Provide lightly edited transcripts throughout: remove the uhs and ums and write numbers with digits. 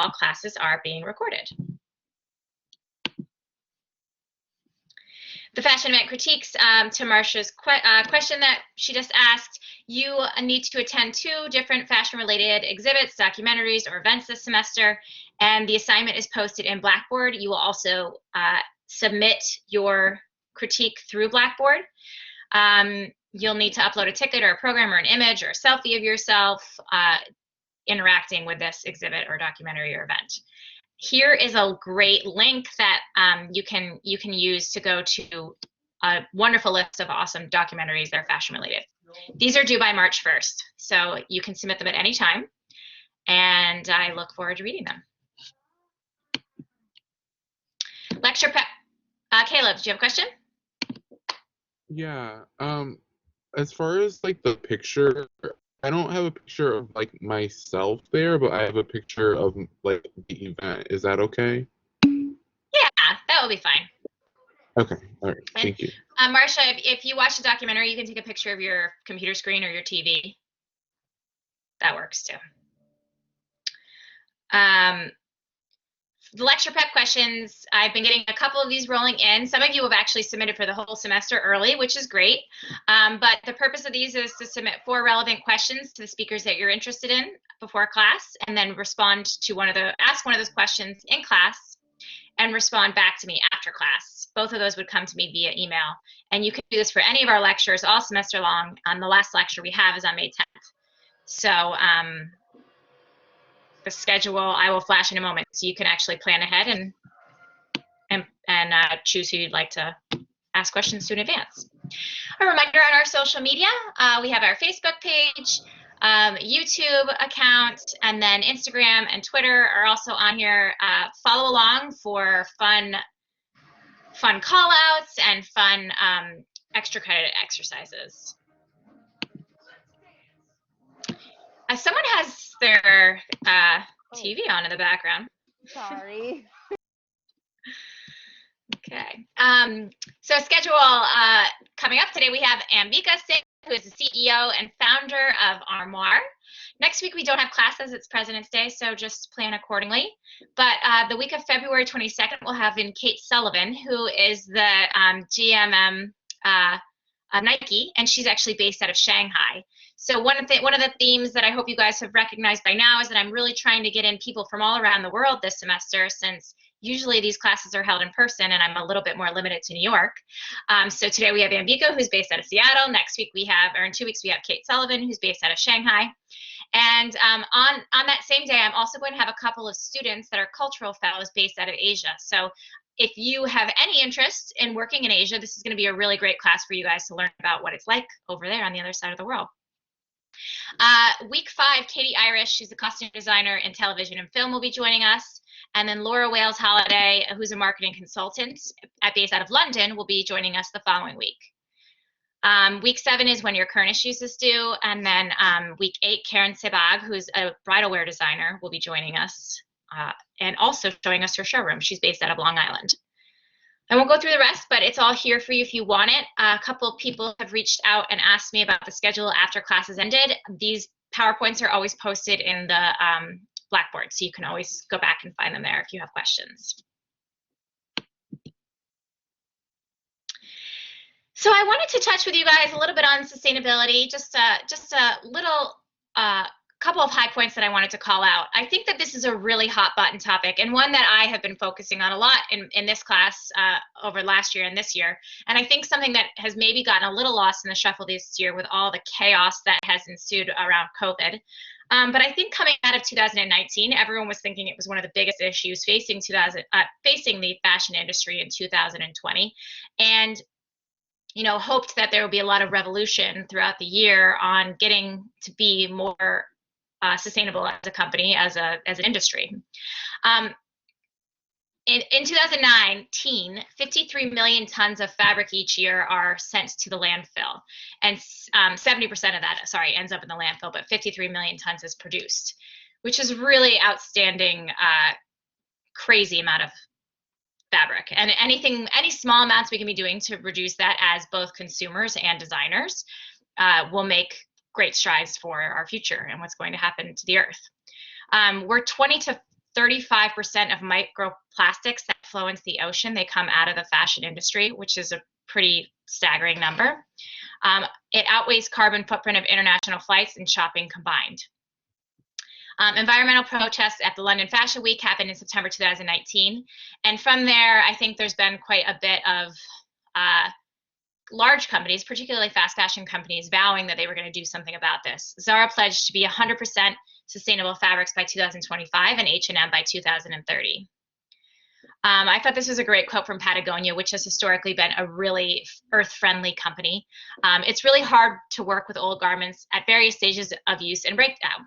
all classes are being recorded. The fashion event critiques, to Marcia's question that she just asked, you need to attend 2 different fashion-related exhibits, documentaries, or events this semester, and the assignment is posted in Blackboard. You will also submit your critique through Blackboard. You'll need to upload a ticket or a program or an image or a selfie of yourself interacting with this exhibit or documentary or event. Here is a great link that you can use to go to a wonderful list of awesome documentaries that are fashion related. These are due by March 1st, so you can submit them at any time, and I look forward to reading them. Lecture prep. Caleb, do you have a question? Yeah. As far as like the picture, I don't have a picture of like myself there, but I have a picture of like the event. Is that okay? Yeah, that will be fine. Okay, all right, thank you. Marcia, if you watch the documentary, you can take a picture of your computer screen or your TV. That works too. The lecture prep questions, I've been getting a couple of these rolling in. Some of you have actually submitted for the whole semester early, which is great. But the purpose of these is to submit 4 relevant questions to the speakers that you're interested in before class, and then respond to ask one of those questions in class and respond back to me after class. Both of those would come to me via email. And you can do this for any of our lectures all semester long. The last lecture we have is on May 10th. So the schedule I will flash in a moment, so you can actually plan ahead and choose who you'd like to ask questions to in advance. A reminder on our social media, we have our Facebook page, YouTube account, and then Instagram and Twitter are also on here. Follow along for fun call outs and fun extra credit exercises. Someone has their TV on in the background. Sorry. Okay. So schedule coming up today, we have Ambika Singh, who is the CEO and founder of Armoire. Next week, we don't have classes. It's President's Day, so just plan accordingly. But the week of February 22nd, we'll have in Kate Sullivan, who is the GMM of Nike, and she's actually based out of Shanghai. So one of the themes that I hope you guys have recognized by now is that I'm really trying to get in people from all around the world this semester, since usually these classes are held in person and I'm a little bit more limited to New York. So today we have Ambika, who's based out of Seattle. Next week in 2 weeks, we have Kate Sullivan, who's based out of Shanghai. And on that same day, I'm also going to have a couple of students that are cultural fellows based out of Asia. So if you have any interest in working in Asia, this is going to be a really great class for you guys to learn about what it's like over there on the other side of the world. Week 5, Katie Irish, she's a costume designer in television and film, will be joining us. And then Laura Wales Holiday, who's a marketing consultant based out of London, will be joining us the following week. Week 7 is When Your Current Issues is Due. And then week 8, Karen Sebag, who's a bridal wear designer, will be joining us and also showing us her showroom. She's based out of Long Island. I won't go through the rest, but it's all here for you if you want it. A couple of people have reached out and asked me about the schedule after classes ended. These PowerPoints are always posted in the Blackboard, so you can always go back and find them there if you have questions. So I wanted to touch with you guys a little bit on sustainability, just a little couple of high points that I wanted to call out. I think that this is a really hot button topic, and one that I have been focusing on a lot in this class over last year and this year. And I think something that has maybe gotten a little lost in the shuffle this year with all the chaos that has ensued around COVID. But I think coming out of 2019, everyone was thinking it was one of the biggest issues facing the fashion industry in 2020. And hoped that there would be a lot of revolution throughout the year on getting to be more sustainable as a company, as an industry. In 2019, 53 million tons of fabric each year are sent to the landfill, and 70% of that, ends up in the landfill, but 53 million tons is produced, which is really outstanding, crazy amount of fabric. And any small amounts we can be doing to reduce that as both consumers and designers will make great strides for our future and what's going to happen to the earth. We're 20 to 35% of microplastics that flow into the ocean, they come out of the fashion industry, which is a pretty staggering number. It outweighs carbon footprint of international flights and shopping combined. Environmental protests at the London Fashion Week happened in September 2019. And from there, I think there's been quite a bit of large companies, particularly fast fashion companies, vowing that they were going to do something about this. Zara pledged to be 100% sustainable fabrics by 2025 and H&M by 2030. I thought this was a great quote from Patagonia, which has historically been a really earth-friendly company. It's really hard to work with old garments at various stages of use and breakdown,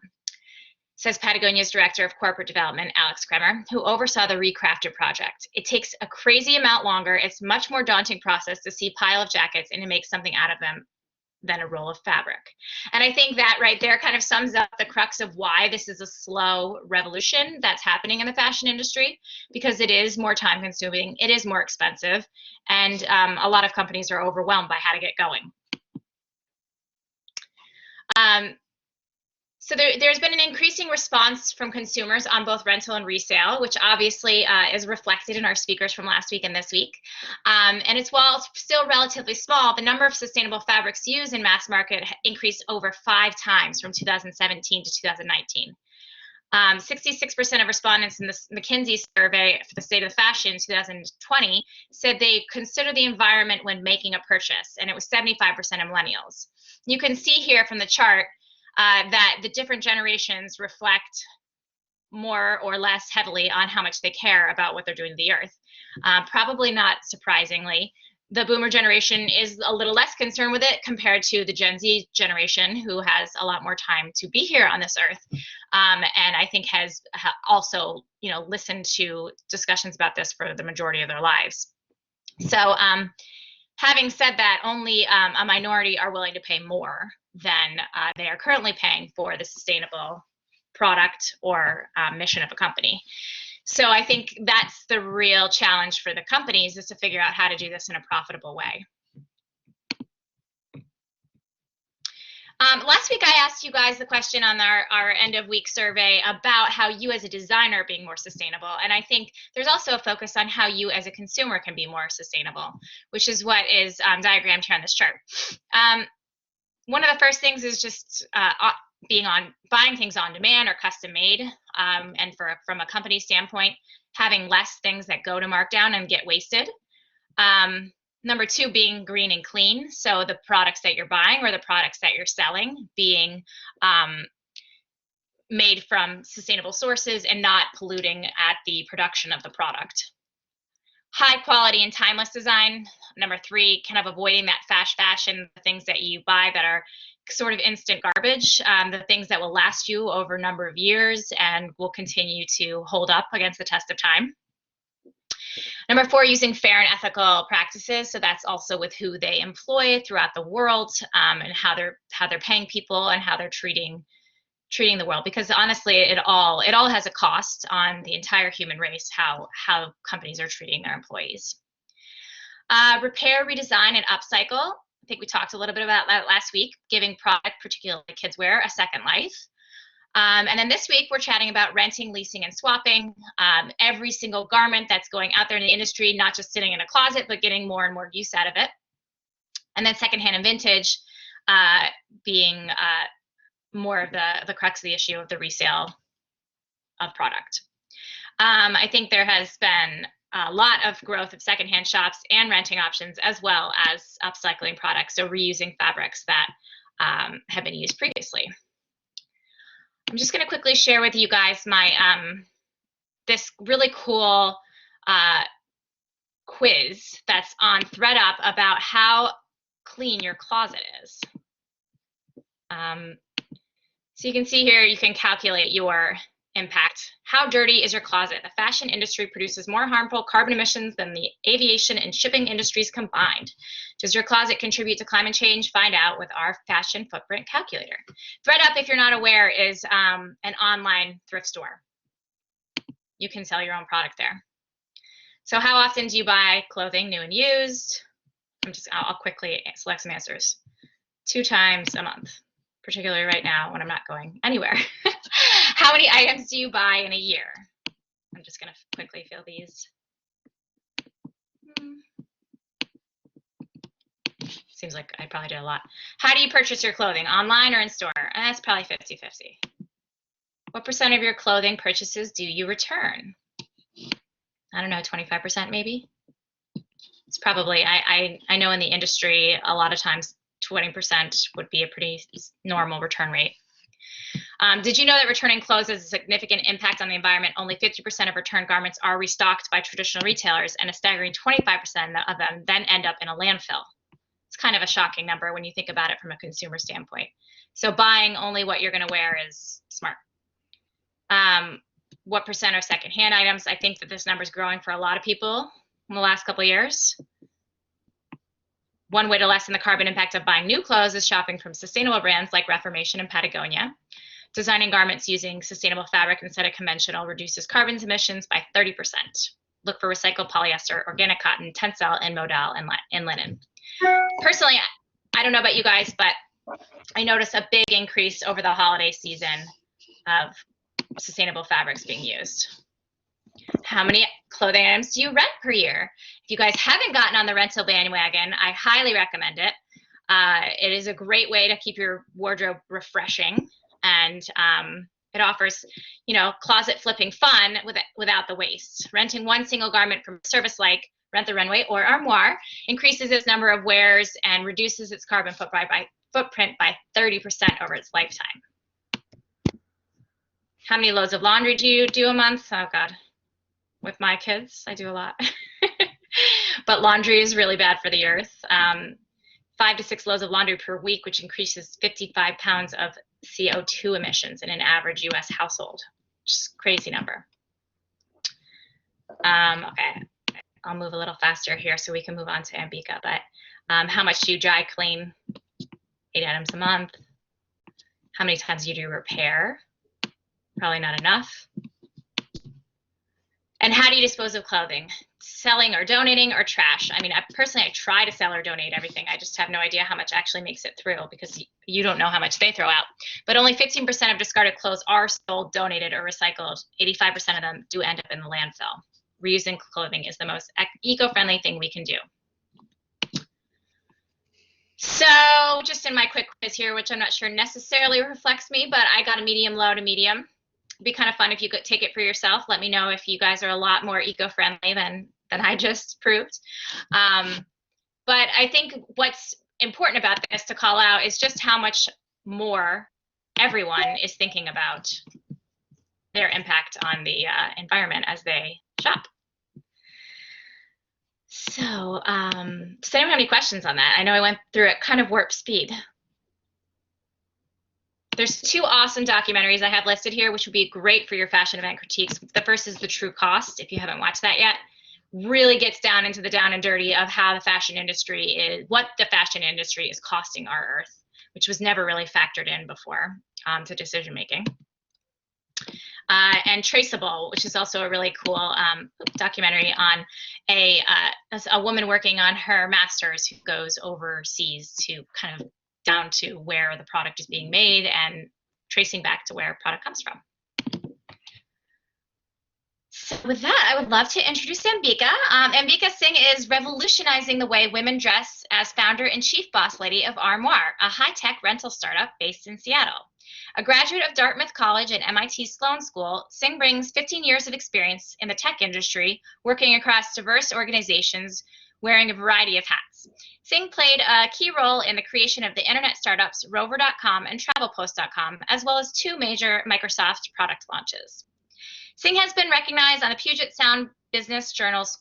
says Patagonia's Director of Corporate Development, Alex Kremer, who oversaw the Recrafted project. It takes a crazy amount longer. It's a much more daunting process to see a pile of jackets and to make something out of them than a roll of fabric. And I think that right there kind of sums up the crux of why this is a slow revolution that's happening in the fashion industry, because it is more time consuming, it is more expensive, and a lot of companies are overwhelmed by how to get going. So there's been an increasing response from consumers on both rental and resale, which obviously is reflected in our speakers from last week and this week. And while still relatively small, the number of sustainable fabrics used in mass market increased over 5 times from 2017 to 2019. 66% of respondents in the McKinsey survey for the state of fashion in 2020 said they consider the environment when making a purchase, and it was 75% of millennials. You can see here from the chart that the different generations reflect more or less heavily on how much they care about what they're doing to the earth. Probably not surprisingly, the boomer generation is a little less concerned with it compared to the Gen Z generation, who has a lot more time to be here on this earth, and I think has also, listened to discussions about this for the majority of their lives. So having said that, only a minority are willing to pay more than they are currently paying for the sustainable product or mission of a company. So I think that's the real challenge for the companies, is to figure out how to do this in a profitable way. Last week I asked you guys the question on our end of week survey about how you as a designer are being more sustainable. And I think there's also a focus on how you as a consumer can be more sustainable, which is what is diagrammed here on this chart. One of the first things is just buying things on demand or custom made, and from a company standpoint, having less things that go to markdown and get wasted. Number 2, being green and clean. So the products that you're buying or the products that you're selling being made from sustainable sources and not polluting at the production of the product. High quality and timeless design. Number 3, kind of avoiding that fast fashion, the things that you buy that are sort of instant garbage, the things that will last you over a number of years and will continue to hold up against the test of time. Number 4, using fair and ethical practices. So that's also with who they employ throughout the world, and how they're paying people and how they're treating the world. Because honestly, it all has a cost on the entire human race, how companies are treating their employees. Repair, redesign, and upcycle. I think we talked a little bit about that last week, giving product, particularly kids wear, a second life. And then this week, we're chatting about renting, leasing, and swapping. Every single garment that's going out there in the industry, not just sitting in a closet, but getting more and more use out of it. And then secondhand and vintage being more of the crux of the issue of the resale of product. I think there has been a lot of growth of secondhand shops and renting options, as well as upcycling products, so reusing fabrics that have been used previously. I'm just going to quickly share with you guys my this really cool quiz that's on ThreadUp about how clean your closet is. So you can see here, you can calculate your impact. How dirty is your closet? The fashion industry produces more harmful carbon emissions than the aviation and shipping industries combined. Does your closet contribute to climate change? Find out with our fashion footprint calculator. ThreadUp, if you're not aware, is an online thrift store. You can sell your own product there. So how often do you buy clothing new and used? I'll quickly select some answers. 2 times a month, particularly right now when I'm not going anywhere. How many items do you buy in a year? gonna quickly fill these. Seems like I probably did a lot. How do you purchase your clothing, online or in store? That's probably 50-50. What percent of your clothing purchases do you return? I don't know, 25% maybe? It's probably, I know in the industry, a lot of times 20% would be a pretty normal return rate. Did you know that returning clothes has a significant impact on the environment? Only 50% of returned garments are restocked by traditional retailers, and a staggering 25% of them then end up in a landfill. It's kind of a shocking number when you think about it from a consumer standpoint. So buying only what you're going to wear is smart. What percent are secondhand items? I think that this number is growing for a lot of people in the last couple of years. One way to lessen the carbon impact of buying new clothes is shopping from sustainable brands like Reformation and Patagonia. Designing garments using sustainable fabric instead of conventional reduces carbon emissions by 30%. Look for recycled polyester, organic cotton, tencel, and modal, and linen. Personally, I don't know about you guys, but I noticed a big increase over the holiday season of sustainable fabrics being used. How many clothing items do you rent per year? If you guys haven't gotten on the rental bandwagon, I highly recommend it. It is a great way to keep your wardrobe refreshing, and it offers, closet flipping fun without the waste. Renting one single garment from a service like Rent the Runway or Armoire increases its number of wears and reduces its carbon footprint by 30% over its lifetime. How many loads of laundry do you do a month? Oh God, with my kids, I do a lot. But laundry is really bad for the earth. 5 to 6 loads of laundry per week, which increases 55 pounds of CO2 emissions in an average US household. Just crazy number. Okay, I'll move a little faster here so we can move on to Ambika. But how much do you dry clean? 8 items a month. How many times do you do repair? Probably not enough. And how do you dispose of clothing? Selling or donating or trash? I mean, I try to sell or donate everything. I just have no idea how much actually makes it through, because you don't know how much they throw out. But only 15% of discarded clothes are sold, donated, or recycled. 85% of them do end up in the landfill. Reusing clothing is the most eco-friendly thing we can do. So just in my quick quiz here, which I'm not sure necessarily reflects me, but I got a medium, low to medium. It'd be kind of fun if you could take it for yourself. Let me know if you guys are a lot more eco-friendly than I just proved. But I think what's important about this to call out is just how much more everyone is thinking about their impact on the environment as they shop. So does anyone have any questions on that? I know I went through it kind of warp speed. There's 2 awesome documentaries I have listed here, which would be great for your fashion event critiques. The first is The True Cost, if you haven't watched that yet. Really gets down into the down and dirty of how the fashion industry is, what the fashion industry is costing our earth, which was never really factored in before to decision making. And Traceable, which is also a really cool documentary on a woman working on her master's who goes overseas to kind of down to where the product is being made and tracing back to where product comes from. So with that, I would love to introduce Ambika. Ambika Singh is revolutionizing the way women dress as founder and chief boss lady of Armoire, a high-tech rental startup based in Seattle. A graduate of Dartmouth College and MIT Sloan School, Singh brings 15 years of experience in the tech industry, working across diverse organizations, wearing a variety of hats. Singh played a key role in the creation of the internet startups Rover.com and TravelPost.com, as well as 2 major Microsoft product launches. Singh has been recognized on the Puget Sound Business Journal's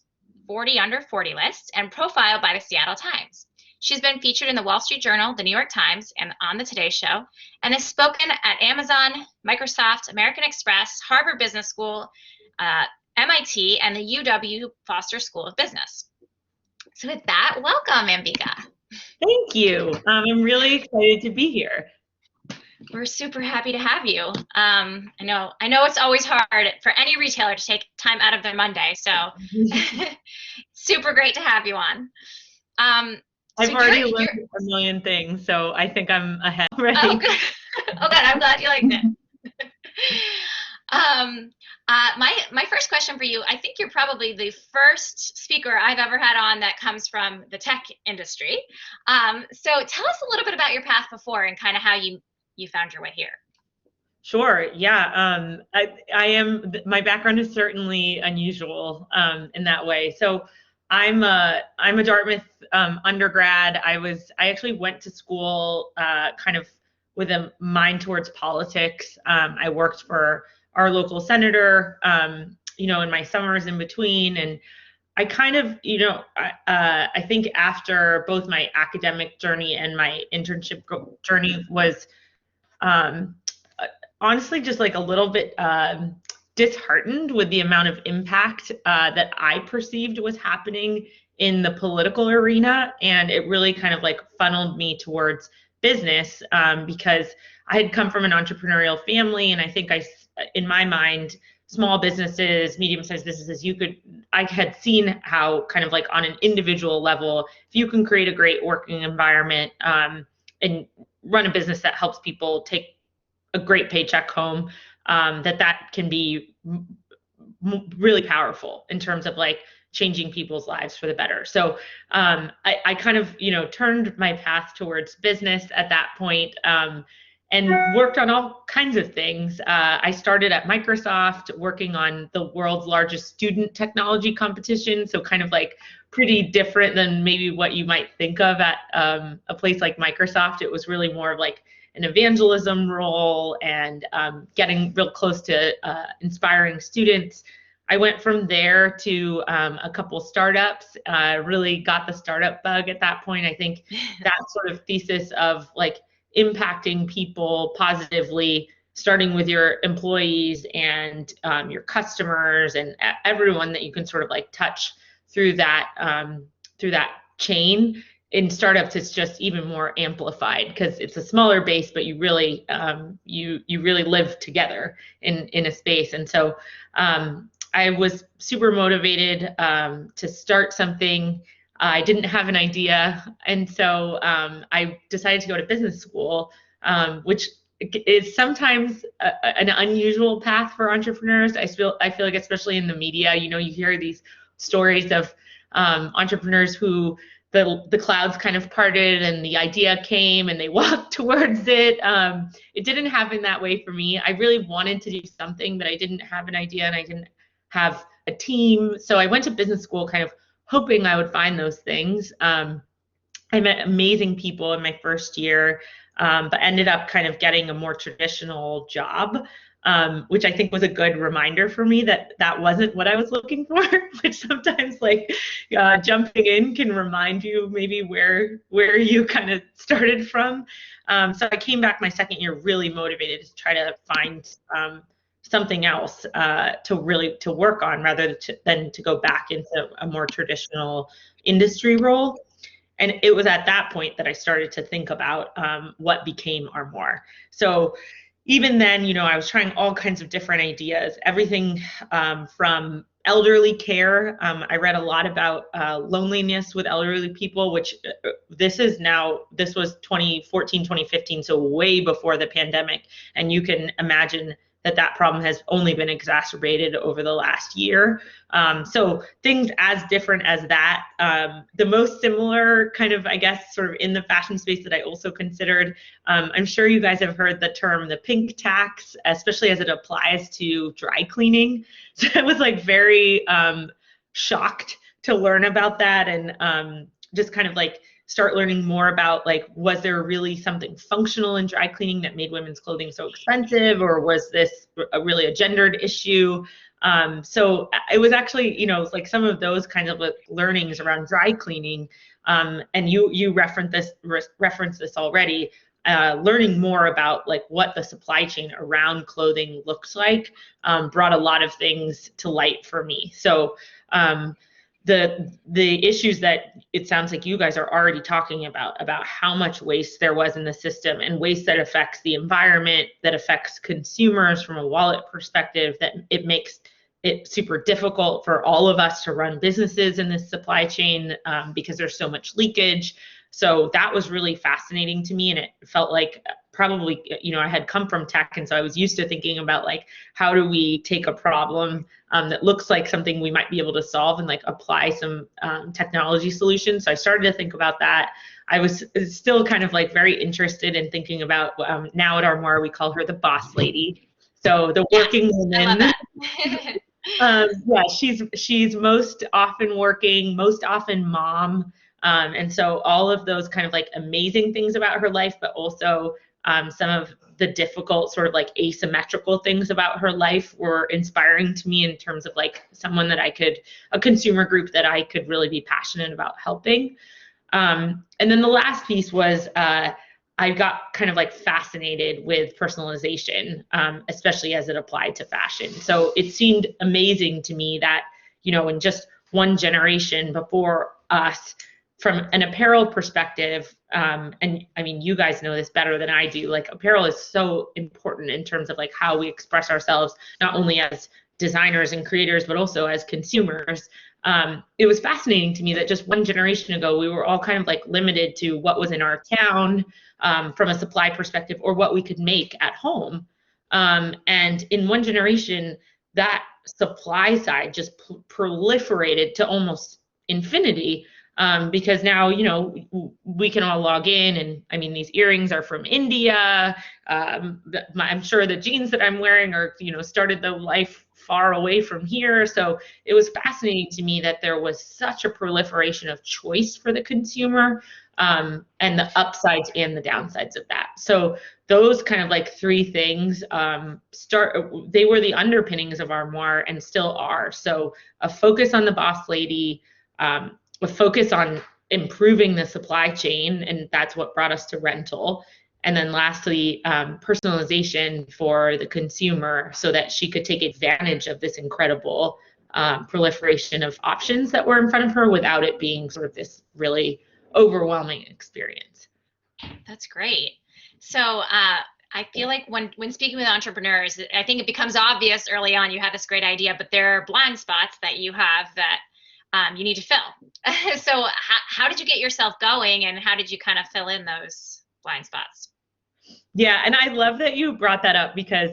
40 Under 40 list and profiled by the Seattle Times. She's been featured in the Wall Street Journal, the New York Times, and on the Today Show, and has spoken at Amazon, Microsoft, American Express, Harvard Business School, MIT, and the UW Foster School of Business. So with that, welcome, Ambika. Thank you. I'm really excited to be here. We're super happy to have you. I know it's always hard for any retailer to take time out of their Monday, so super great to have you on. I've already learned a million things, so I think I'm ahead already. Oh, good. Oh, good. I'm glad you liked it. My first question for you, I think you're probably the first speaker I've ever had on that comes from the tech industry. So tell us a little bit about your path before and kind of how you found your way here. Sure. Yeah. My background is certainly unusual in that way. So I'm a Dartmouth undergrad. I actually went to school kind of with a mind towards politics. I worked for our local senator, in my summers in between, and I kind of, I think after both my academic journey and my internship journey was honestly just like a little bit disheartened with the amount of impact that I perceived was happening in the political arena, and it really kind of like funneled me towards business because I had come from an entrepreneurial family, and I think in my mind, small businesses, medium-sized businesses, I had seen how kind of like on an individual level, if you can create a great working environment and run a business that helps people take a great paycheck home, that can be really powerful in terms of like changing people's lives for the better. So I kind of, turned my path towards business at that point, and worked on all kinds of things. I started at Microsoft working on the world's largest student technology competition. So kind of like pretty different than maybe what you might think of at a place like Microsoft. It was really more of like an evangelism role and getting real close to inspiring students. I went from there to a couple startups, really got the startup bug at that point. I think that sort of thesis of like impacting people positively, starting with your employees and your customers and everyone that you can sort of like touch through that chain. In startups, it's just even more amplified because it's a smaller base, but you really you really live together in a space. And so I was super motivated to start something. I didn't have an idea, and so I decided to go to business school, which is sometimes an unusual path for entrepreneurs. I feel like, especially in the media, you hear these stories of entrepreneurs who the clouds kind of parted and the idea came and they walked towards it. It didn't happen that way for me. I really wanted to do something, but I didn't have an idea and I didn't have a team. So I went to business school kind of hoping I would find those things. I met amazing people in my first year, but ended up kind of getting a more traditional job, which I think was a good reminder for me that wasn't what I was looking for, which sometimes like jumping in can remind you maybe where you kind of started from. So I came back my second year really motivated to try to find something else to work on rather than to go back into a more traditional industry role. And it was at that point that I started to think about what became Armoire. So even then, I was trying all kinds of different ideas, everything from elderly care. I read a lot about loneliness with elderly people, which this was 2014, 2015, so way before the pandemic. And you can imagine that problem has only been exacerbated over the last year. So things as different as that. The most similar kind of, I guess, sort of in the fashion space that I also considered, I'm sure you guys have heard the term the pink tax, especially as it applies to dry cleaning. So I was like very shocked to learn about that and just kind of like start learning more about like, was there really something functional in dry cleaning that made women's clothing so expensive, or was this really a gendered issue? So it was actually, like some of those kinds of learnings around dry cleaning, and you referenced this already, learning more about like what the supply chain around clothing looks like brought a lot of things to light for me. So the issues that it sounds like you guys are already talking about how much waste there was in the system, and waste that affects the environment, that affects consumers from a wallet perspective, that it makes it super difficult for all of us to run businesses in this supply chain because there's so much leakage. So that was really fascinating to me, and it felt like probably, you know, I had come from tech, and so I was used to thinking about like, how do we take a problem that looks like something we might be able to solve and like apply some technology solutions. So I started to think about that. I was still kind of like very interested in thinking about, now at Armoire, we call her the boss lady. So the working woman. I love that. Yeah, she's most often working, most often mom. And so all of those kind of like amazing things about her life, but also some of the difficult sort of like asymmetrical things about her life were inspiring to me in terms of like someone that a consumer group that I could really be passionate about helping. And then the last piece was I got kind of like fascinated with personalization, especially as it applied to fashion. So it seemed amazing to me that, you know, in just one generation before us, from an apparel perspective, and I mean, you guys know this better than I do, like apparel is so important in terms of like how we express ourselves, not only as designers and creators, but also as consumers. It was fascinating to me that just one generation ago, we were all kind of like limited to what was in our town from a supply perspective, or what we could make at home. And in one generation, that supply side just proliferated to almost infinity. Because now, you know, we can all log in, and I mean, these earrings are from India. I'm sure the jeans that I'm wearing are, you know, started the life far away from here. So it was fascinating to me that there was such a proliferation of choice for the consumer, and the upsides and the downsides of that. So those kind of like three things they were the underpinnings of Armoire and still are. So a focus on the boss lady, a focus on improving the supply chain, and that's what brought us to rental. And then lastly, personalization for the consumer so that she could take advantage of this incredible proliferation of options that were in front of her without it being sort of this really overwhelming experience. That's great. So I feel like when speaking with entrepreneurs, I think it becomes obvious early on you have this great idea, but there are blind spots that you have that you need to fill. So how did you get yourself going, and how did you kind of fill in those blind spots? Yeah, and I love that you brought that up, because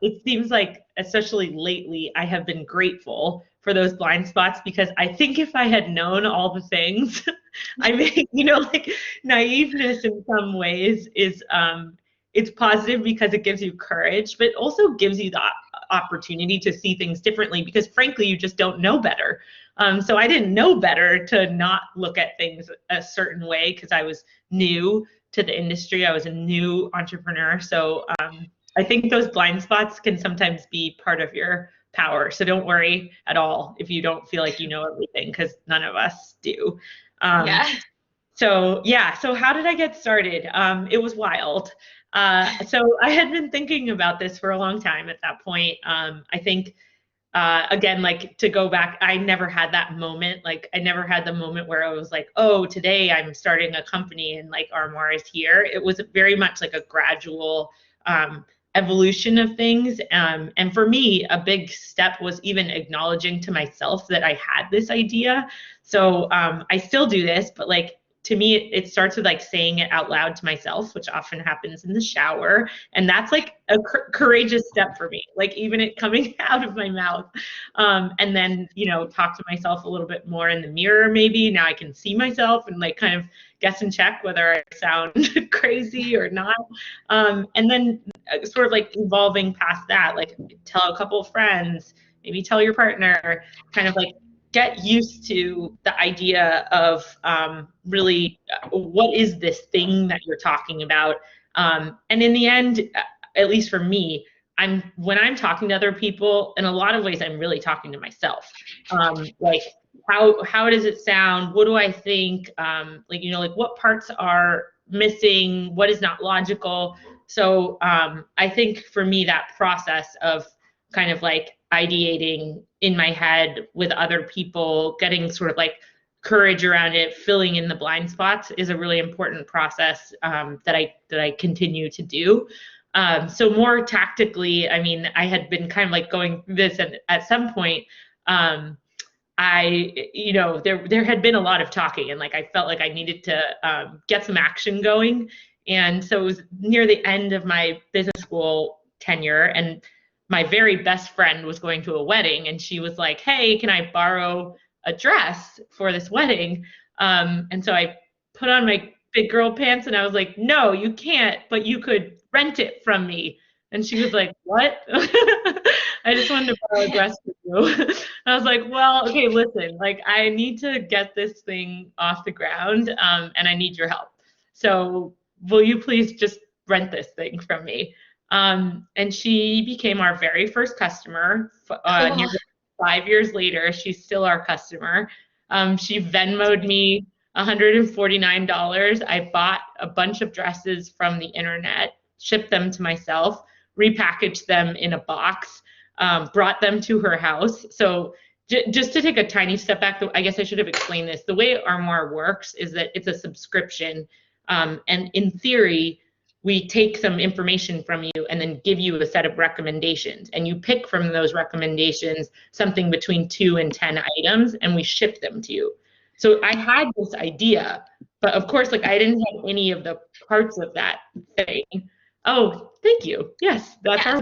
it seems like, especially lately, I have been grateful for those blind spots, because I think if I had known all the things, I mean, you know, like naiveness in some ways is it's positive because it gives you courage, but it also gives you the opportunity to see things differently, because frankly, you just don't know better. So I didn't know better to not look at things a certain way because I was new to the industry. I was a new entrepreneur. So I think those blind spots can sometimes be part of your power. So don't worry at all if you don't feel like you know everything, because none of us do. Yeah. So yeah, so how did I get started? It was wild. So I had been thinking about this for a long time at that point. I think again, like to go back, I never had that moment. Like I never had the moment where I was like, oh, today I'm starting a company and like Armoire is here. It was very much like a gradual evolution of things. And for me, a big step was even acknowledging to myself that I had this idea. So I still do this, but like, to me, it starts with like saying it out loud to myself, which often happens in the shower. And that's like a courageous step for me, like even it coming out of my mouth. And then, you know, talk to myself a little bit more in the mirror, maybe. Now I can see myself and like kind of guess and check whether I sound crazy or not. And then sort of like evolving past that, like tell a couple of friends, maybe tell your partner, kind of like get used to the idea of really what is this thing that you're talking about. And in the end, at least for me, when I'm talking to other people, in a lot of ways, I'm really talking to myself. Like how does it sound? What do I think? Like, you know, like what parts are missing? What is not logical? So I think for me, that process of kind of like ideating in my head with other people, getting sort of like courage around it, filling in the blind spots is a really important process that I continue to do. So more tactically, I mean, I had been kind of like going through this, and at some point, you know, there had been a lot of talking, and like I felt like I needed to get some action going. And so it was near the end of my business school tenure, and my very best friend was going to a wedding, and she was like, hey, can I borrow a dress for this wedding? And so I put on my big girl pants and I was like, no, you can't, but you could rent it from me. And she was like, what? I just wanted to borrow a dress from you. I was like, well, okay, listen, like I need to get this thing off the ground, and I need your help. So will you please just rent this thing from me? And she became our very first customer. Cool. Nearly 5 years later, she's still our customer. She Venmoed me $149. I bought a bunch of dresses from the internet, shipped them to myself, repackaged them in a box, brought them to her house. So just to take a tiny step back, I guess I should have explained this. The way Armoire works is that it's a subscription. And in theory, we take some information from you and then give you a set of recommendations. And you pick from those recommendations something between 2 and 10 items, and we ship them to you. So I had this idea, but of course, like I didn't have any of the parts of that thing. Oh, thank you. Yes, that's our.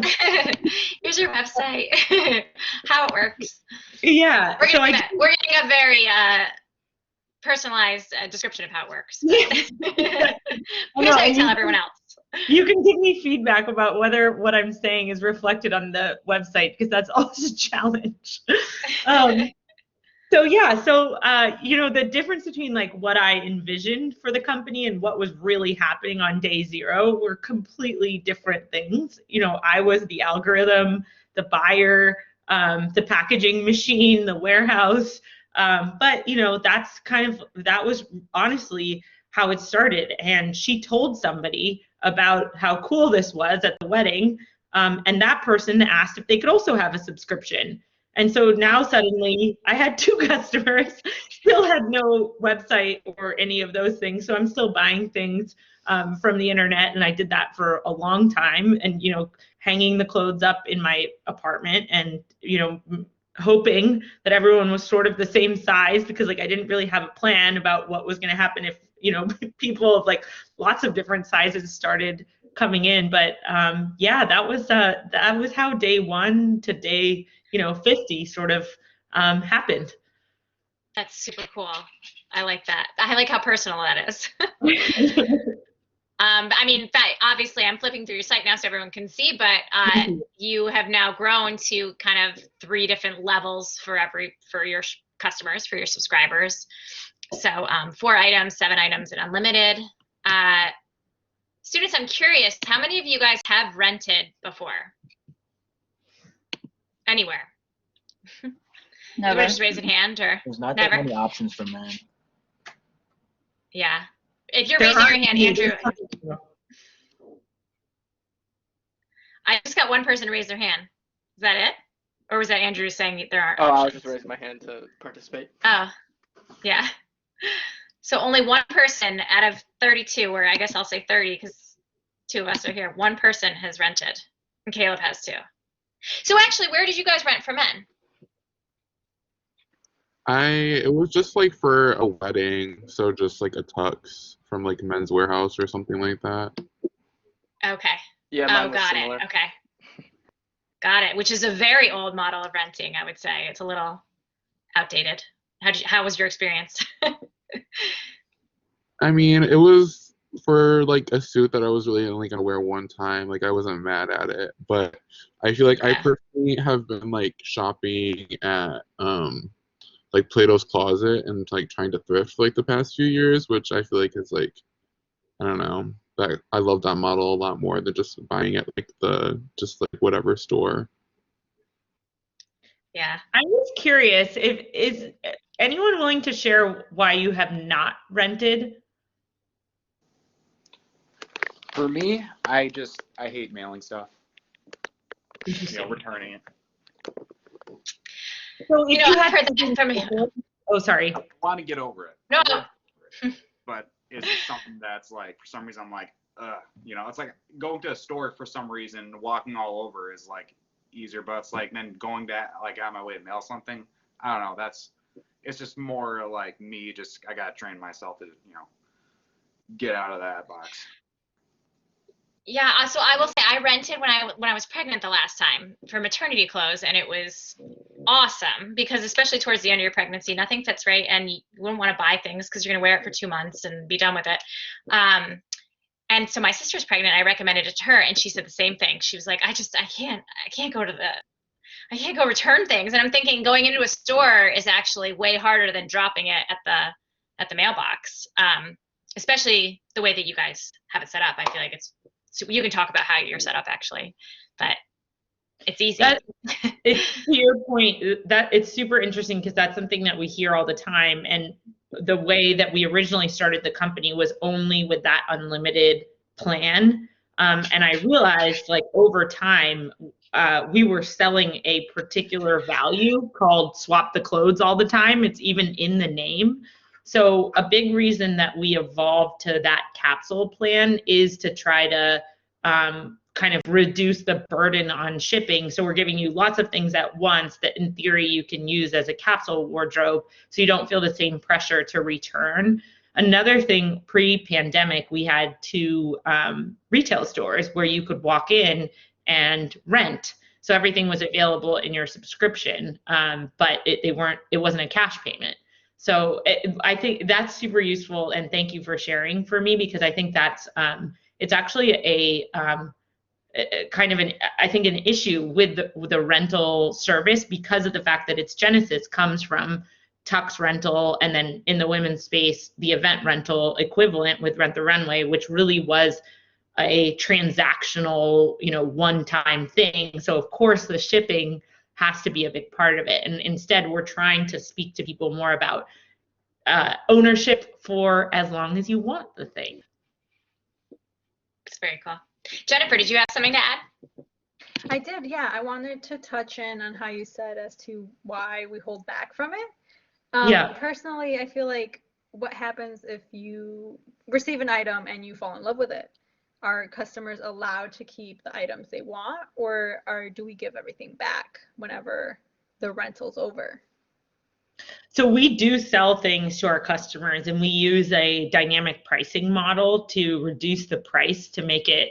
Here's your website. How it works. Yeah. We're getting a very personalized description of how it works. Here's how you tell everyone else. You can give me feedback about whether what I'm saying is reflected on the website, because that's always a challenge. So yeah, so you know, the difference between like what I envisioned for the company and what was really happening on day zero were completely different things. You know, I was the algorithm, the buyer, the packaging machine, the warehouse. But you know, that was honestly how it started. And she told somebody about how cool this was at the wedding, and that person asked if they could also have a subscription. And so now suddenly I had 2 customers, still had no website or any of those things. So I'm still buying things from the internet, and I did that for a long time, and you know, hanging the clothes up in my apartment, and you know, hoping that everyone was sort of the same size, because like I didn't really have a plan about what was going to happen if, you know, people of like lots of different sizes started coming in. But yeah, that was how day 1 to day, you know, 50 sort of happened. That's super cool. I like that. I like how personal that is. I mean, obviously I'm flipping through your site now so everyone can see, but you have now grown to kind of 3 different levels for your customers, for your subscribers. So 4 items, 7 items, and unlimited. Students, I'm curious, how many of you guys have rented before? Anywhere? Never. Everybody just raise a hand, or There's not never? that many options for men. Yeah. If you're raising your hand, Andrew. I just got one person to raise their hand. Is that it? Or was that Andrew saying that there aren't Oh, options? I was just raising my hand to participate. Oh, yeah. So only one person out of 32, or I guess I'll say 30 because 2 of us are here. One person has rented, and Caleb has 2. So actually, where did you guys rent for men? It was just like for a wedding, so just like a tux from like Men's Warehouse or something like that. Okay. Yeah, Oh, mine was got similar. it. Okay. Got it. Which is a very old model of renting, I would say. It's a little outdated. How was your experience? I mean, it was for like a suit that I was really only gonna wear one time. Like I wasn't mad at it, but I feel like I Yeah. personally have been like shopping at like Plato's Closet and like trying to thrift like the past few years, which I feel like is like, I don't know, that I love that model a lot more than just buying at like just like whatever store. Yeah. I was curious, is anyone willing to share why you have not rented? For me, I hate mailing stuff. Returning it. So if you I've had heard that from Oh, sorry. I want to get over it. No. But it's just something that's like, for some reason, I'm like, it's like going to a store for some reason, walking all over is like easier, but it's like then going to like on my way to mail something. I don't know. It's just more like me. I gotta train myself to get out of that box. Yeah, so I will say I rented when I was pregnant the last time for maternity clothes, and it was awesome because especially towards the end of your pregnancy, nothing fits right, and you wouldn't want to buy things because you're gonna wear it for 2 months and be done with it. And so my sister's pregnant. I recommended it to her, and she said the same thing. She was like, I can't go return things. And I'm thinking going into a store is actually way harder than dropping it at the mailbox. Especially the way that you guys have it set up. I feel like so you can talk about how you're set up actually, but it's easy. It's to your point, that it's super interesting because that's something that we hear all the time. And the way that we originally started the company was only with that unlimited plan. And I realized like over time, we were selling a particular value called swap the clothes all the time. It's even in the name. So a big reason that we evolved to that capsule plan is to try to kind of reduce the burden on shipping. So we're giving you lots of things at once that in theory you can use as a capsule wardrobe so you don't feel the same pressure to return. Another thing, pre-pandemic, we had 2 retail stores where you could walk in and rent. So everything was available in your subscription, but it wasn't a cash payment. So I think that's super useful, and thank you for sharing for me because I think that's it's actually a kind of I think an issue with the rental service because of the fact that its genesis comes from Tux rental, and then in the women's space, the event rental equivalent with Rent the Runway, which really was a transactional, one-time thing. So of course the shipping has to be a big part of it. And instead we're trying to speak to people more about ownership for as long as you want the thing. It's very cool. Jennifer, did you have something to add? I did, yeah. I wanted to touch in on how you said as to why we hold back from it. Yeah. Personally, I feel like what happens if you receive an item and you fall in love with it? Are customers allowed to keep the items they want, or do we give everything back whenever the rental's over? So we do sell things to our customers, and we use a dynamic pricing model to reduce the price to make it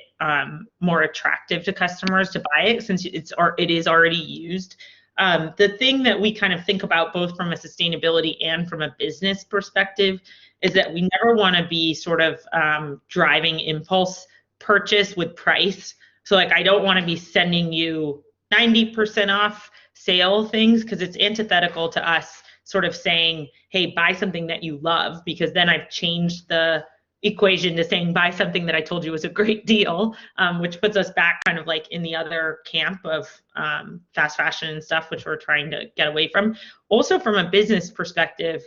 more attractive to customers to buy it, since it is already used. The thing that we kind of think about both from a sustainability and from a business perspective is that we never want to be sort of driving impulse purchase with price. So like I don't want to be sending you 90% off sale things because it's antithetical to us sort of saying, hey, buy something that you love, because then I've changed the equation to saying buy something that I told you was a great deal, which puts us back kind of like in the other camp of fast fashion and stuff, which we're trying to get away from. Also from a business perspective,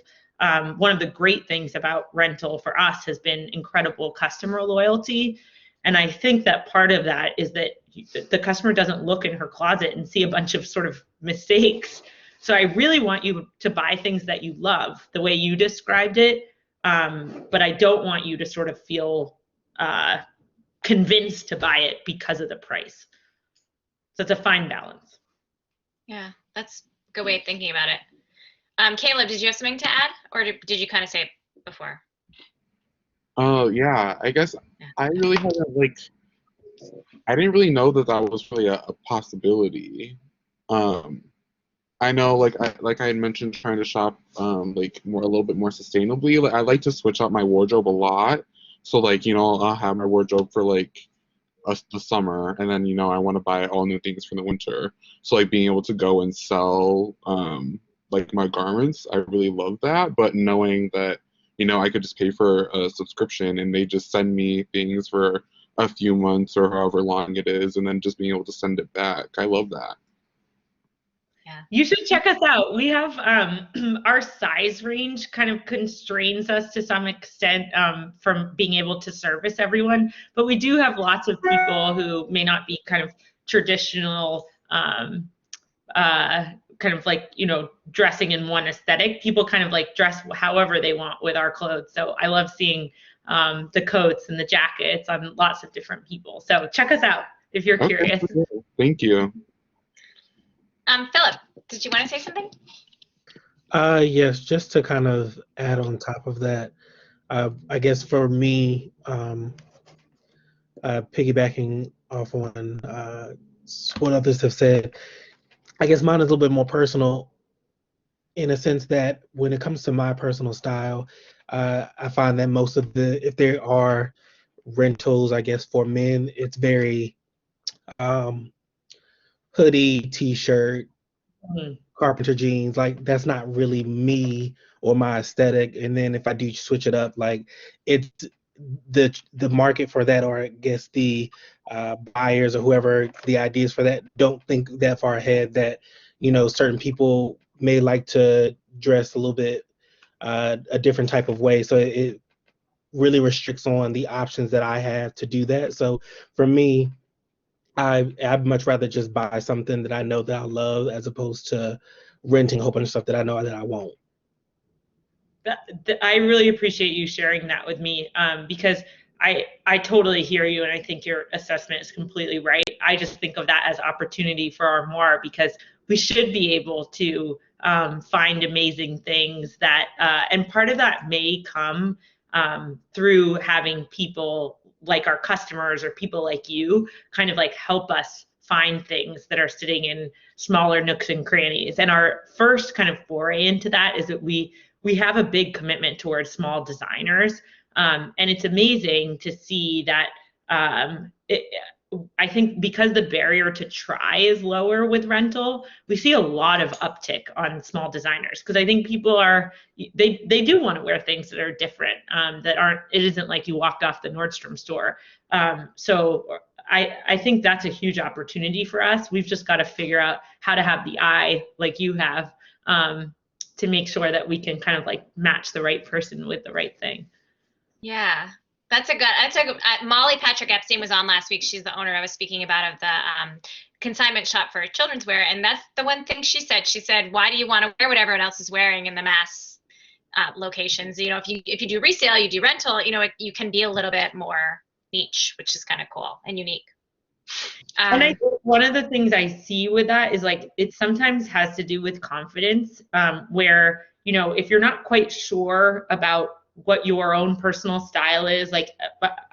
one of the great things about rental for us has been incredible customer loyalty. And I think that part of that is that the customer doesn't look in her closet and see a bunch of sort of mistakes. So I really want you to buy things that you love the way you described it, but I don't want you to sort of feel convinced to buy it because of the price. So it's a fine balance. Yeah, that's a good way of thinking about it. Caleb, did you have something to add, or did you kind of say it before? Oh, yeah, I guess I really haven't, like, I didn't really know that was really a possibility. I know, like I had mentioned, trying to shop like a little bit more sustainably. Like, I like to switch out my wardrobe a lot. So like, I'll have my wardrobe for like the summer, and then I want to buy all new things for the winter. So like being able to go and sell like my garments, I really love that. But knowing that I could just pay for a subscription and they just send me things for a few months or however long it is, and then just being able to send it back, I love that. Yeah. You should check us out. We have our size range kind of constrains us to some extent from being able to service everyone, but we do have lots of people who may not be kind of traditional kind of like, dressing in one aesthetic. People kind of like dress however they want with our clothes. So I love seeing the coats and the jackets on lots of different people. So check us out if you're curious. Thank you. Philip, did you want to say something? Yes, just to kind of add on top of that, I guess for me, piggybacking off on what others have said, I guess mine is a little bit more personal in a sense that when it comes to my personal style, I find that most of if there are rentals, I guess for men, it's very hoodie, t-shirt, carpenter jeans. Like that's not really me or my aesthetic. And then if I do switch it up, like it's the market for that, or I guess the buyers or whoever the ideas for that don't think that far ahead that, certain people may like to dress a little bit a different type of way. So it really restricts on the options that I have to do that. So for me, I'd much rather just buy something that I know that I love as opposed to renting a whole bunch of stuff that I know that I won't. I really appreciate you sharing that with me, because I totally hear you, and I think your assessment is completely right. I just think of that as opportunity for Armoire, because we should be able to find amazing things that, and part of that may come through having people like our customers or people like you kind of like help us find things that are sitting in smaller nooks and crannies. And our first kind of foray into that is that we have a big commitment towards small designers. And it's amazing to see that I think because the barrier to try is lower with rental, we see a lot of uptick on small designers, because I think people they do want to wear things that are different, that aren't, it isn't like you walked off the Nordstrom store. So I think that's a huge opportunity for us. We've just got to figure out how to have the eye like you have, to make sure that we can kind of like match the right person with the right thing. Yeah, that's a good, Molly Patrick Epstein was on last week. She's the owner I was speaking about of the consignment shop for children's wear. And that's the one thing she said. She said, why do you want to wear what everyone else is wearing in the mass locations? If you do resale, you do rental, you can be a little bit more niche, which is kind of cool and unique. And I think one of the things I see with that is like, it sometimes has to do with confidence, where, if you're not quite sure about what your own personal style is, like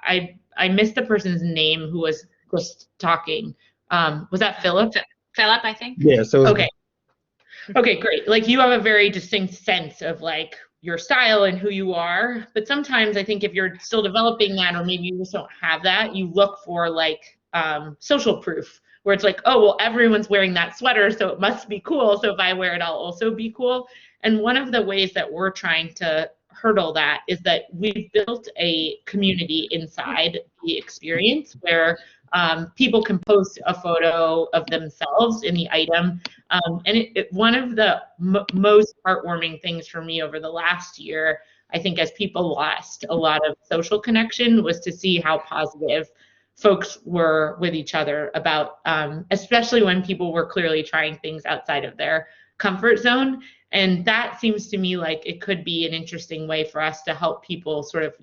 I missed the person's name who was just talking. Was that Philip? Philip, I think. Yeah. So okay, great. Like you have a very distinct sense of like your style and who you are. But sometimes I think if you're still developing that, or maybe you just don't have that, you look for like social proof, where it's like, oh, well, everyone's wearing that sweater, so it must be cool. So if I wear it, I'll also be cool. And one of the ways that we're trying to hurdle that is that we've built a community inside the experience where people can post a photo of themselves in the item. And one of the most heartwarming things for me over the last year, I think as people lost a lot of social connection, was to see how positive folks were with each other about, especially when people were clearly trying things outside of their comfort zone. And that seems to me like it could be an interesting way for us to help people sort of,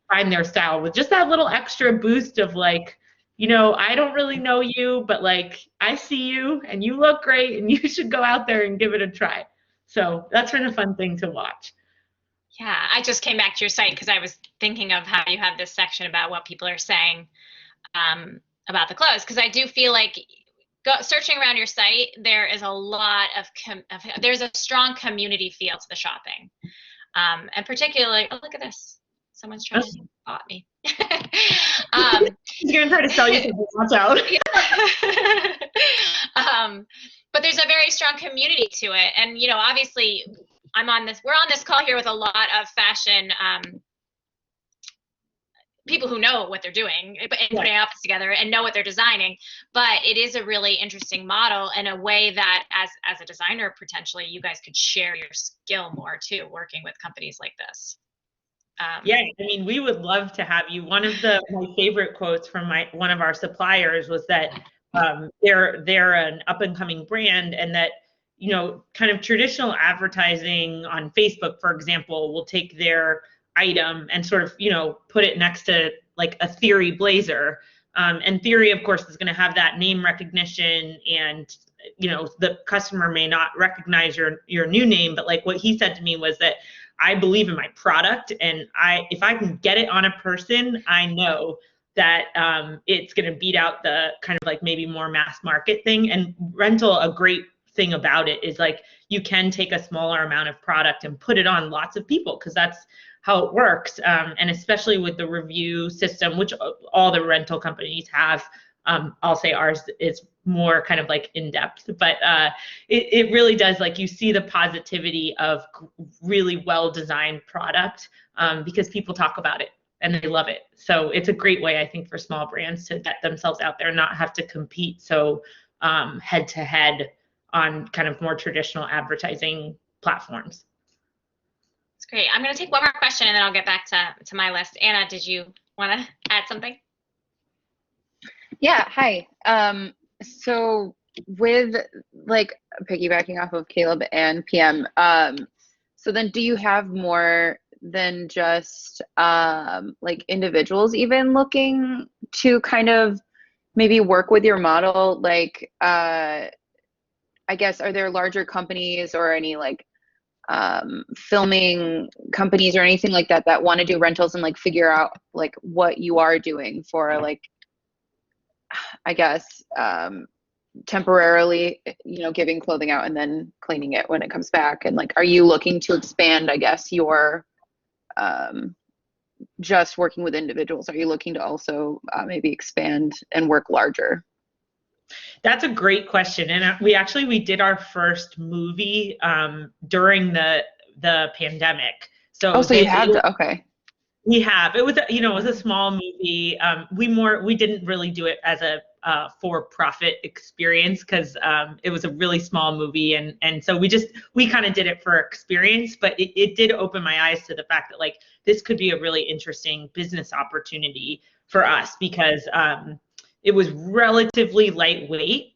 find their style with just that little extra boost of like, I don't really know you, but like I see you and you look great and you should go out there and give it a try. So that's been a fun thing to watch. Yeah, I just came back to your site because I was thinking of how you have this section about what people are saying about the clothes, because I do feel like searching around your site, there is a lot of there's a strong community feel to the shopping, and particularly, oh, look at this, someone's trying to spot me. He's gonna try to sell you something. Watch out. But there's a very strong community to it, and obviously we're on this call here with a lot of fashion people who know what they're doing and putting outfits together and know what they're designing. But it is a really interesting model in a way that as a designer, potentially you guys could share your skill more too, working with companies like this. Yeah, I mean, we would love to have you. One of my favorite quotes from one of our suppliers was that they're an up and coming brand, and that kind of traditional advertising on Facebook, for example, will take their item and sort of put it next to like a Theory blazer, and Theory, of course, is going to have that name recognition, and the customer may not recognize your new name. But like what he said to me was that I believe in my product, and if I can get it on a person, I know it's going to beat out the kind of like maybe more mass market thing. And rental, a great thing about it is like you can take a smaller amount of product and put it on lots of people, because that's how it works. And especially with the review system, which all the rental companies have. I'll say ours is more kind of like in depth, but it really does, like, you see the positivity of really well designed product, because people talk about it and they love it. So it's a great way, I think, for small brands to get themselves out there and not have to compete so head to head on kind of more traditional advertising platforms. That's great. I'm going to take one more question and then I'll get back to my list. Anna, did you want to add something? Yeah, hi. So with, like, piggybacking off of Caleb and PM, so then do you have more than just like individuals even looking to kind of maybe work with your model? Like, I guess, are there larger companies or any like filming companies or anything like that that want to do rentals and like figure out like what you are doing for, like, I guess, temporarily, giving clothing out and then cleaning it when it comes back? And like, are you looking to expand, I guess, your just working with individuals? Are you looking to also maybe expand and work larger? That's a great question. And we did our first movie during the pandemic. So you had to, okay. We have. It was, it was a small movie. We didn't really do it as a for-profit experience, because it was a really small movie, and so we kind of did it for experience. But it did open my eyes to the fact that, like, this could be a really interesting business opportunity for us, because it was relatively lightweight,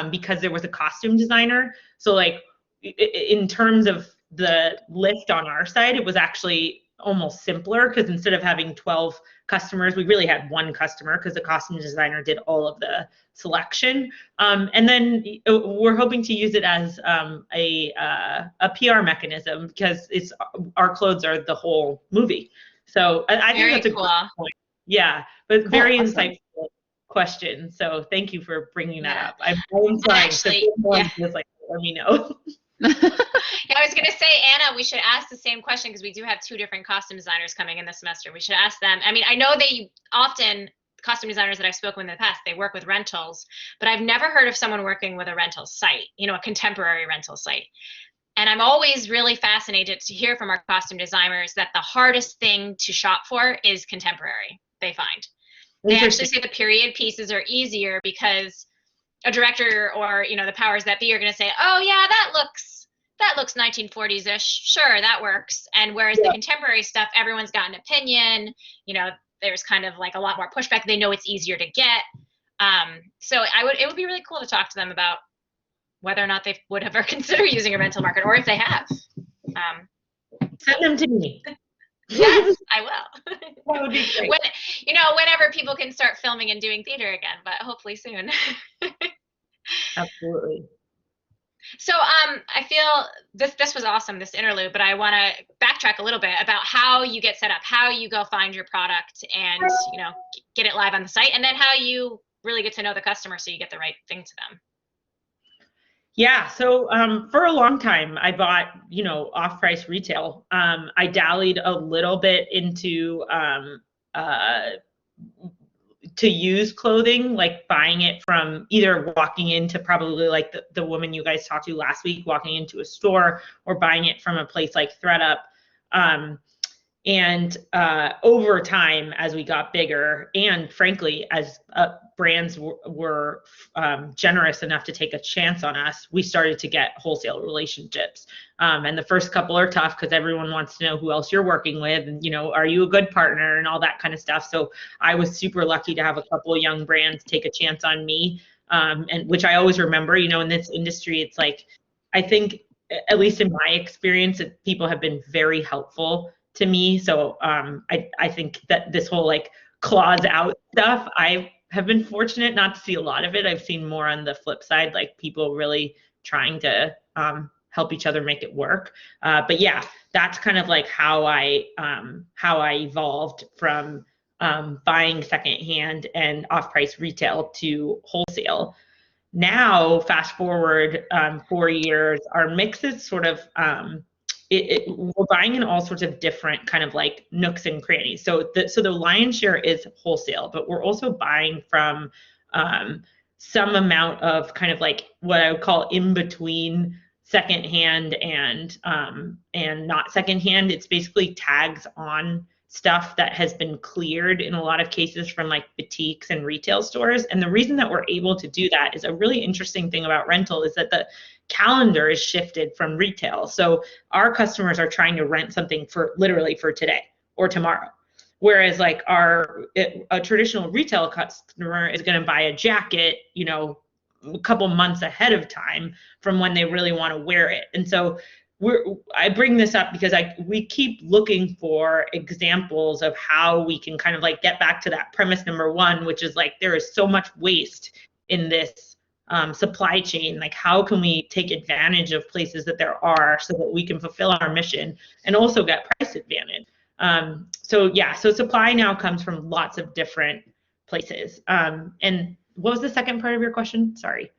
because there was a costume designer. So like, in terms of the lift on our side, it was actually almost simpler, because instead of having 12 customers, we really had one customer, because the costume designer did all of the selection. And then we're hoping to use it as a PR mechanism, because our clothes are the whole movie. So I think that's a cool. great point. Yeah, but cool, very awesome. Insightful question. So thank you for bringing that up. I'm trying. Actually, just like, let me know. Yeah, I was going to say, Anna, we should ask the same question, because we do have 2 different costume designers coming in this semester. We should ask them. I mean, I know they often, costume designers that I've spoken with in the past, they work with rentals, but I've never heard of someone working with a rental site, a contemporary rental site. And I'm always really fascinated to hear from our costume designers that the hardest thing to shop for is contemporary, they find. They actually say the period pieces are easier, because a director or the powers that be are going to say, oh yeah, that looks 1940s-ish, sure, that works. And whereas the contemporary stuff, everyone's got an opinion, there's kind of like a lot more pushback, they know it's easier to get. So it would be really cool to talk to them about whether or not they would ever consider using a rental market, or if they have. Send them to me. Yes, I will. That would be great. Whenever people can start filming and doing theater again, but hopefully soon. Absolutely. So I feel this was awesome, this interlude, but I want to backtrack a little bit about how you get set up, how you go find your product and get it live on the site, and then how you really get to know the customer so you get the right thing to them. Yeah, so for a long time, I bought, off-price retail. I dallied a little bit into to use clothing, like buying it from either walking into probably like the woman you guys talked to last week, walking into a store, or buying it from a place like ThredUp. And over time, as we got bigger, and frankly, as brands were generous enough to take a chance on us, we started to get wholesale relationships. And the first couple are tough, because everyone wants to know who else you're working with, and are you a good partner, and all that kind of stuff. So I was super lucky to have a couple of young brands take a chance on me, and which I always remember. In this industry, it's like, I think, at least in my experience, that people have been very helpful to me. So I think that this whole like claws out stuff, I have been fortunate not to see a lot of it. I've seen more on the flip side, like people really trying to help each other make it work. But yeah, that's kind of like how I evolved from buying secondhand and off-price retail to wholesale. Now, fast forward 4 years, our mix is sort of we're buying in all sorts of different kind of like nooks and crannies. So the lion's share is wholesale, but we're also buying from some amount of kind of like what I would call in between secondhand and not secondhand. It's basically tags on stuff that has been cleared in a lot of cases from like boutiques and retail stores. And the reason that we're able to do that is a really interesting thing about rental is that the calendar is shifted from retail. So our customers are trying to rent something for literally for today or tomorrow. Whereas like a traditional retail customer is going to buy a jacket, you know, a couple months ahead of time from when they really want to wear it. And so I bring this up because we keep looking for examples of how we can kind of like get back to that premise number one, which is like there is so much waste in this supply chain. Like how can we take advantage of places that there are so that we can fulfill our mission and also get price advantage. So supply now comes from lots of different places. And what was the second part of your question? Sorry.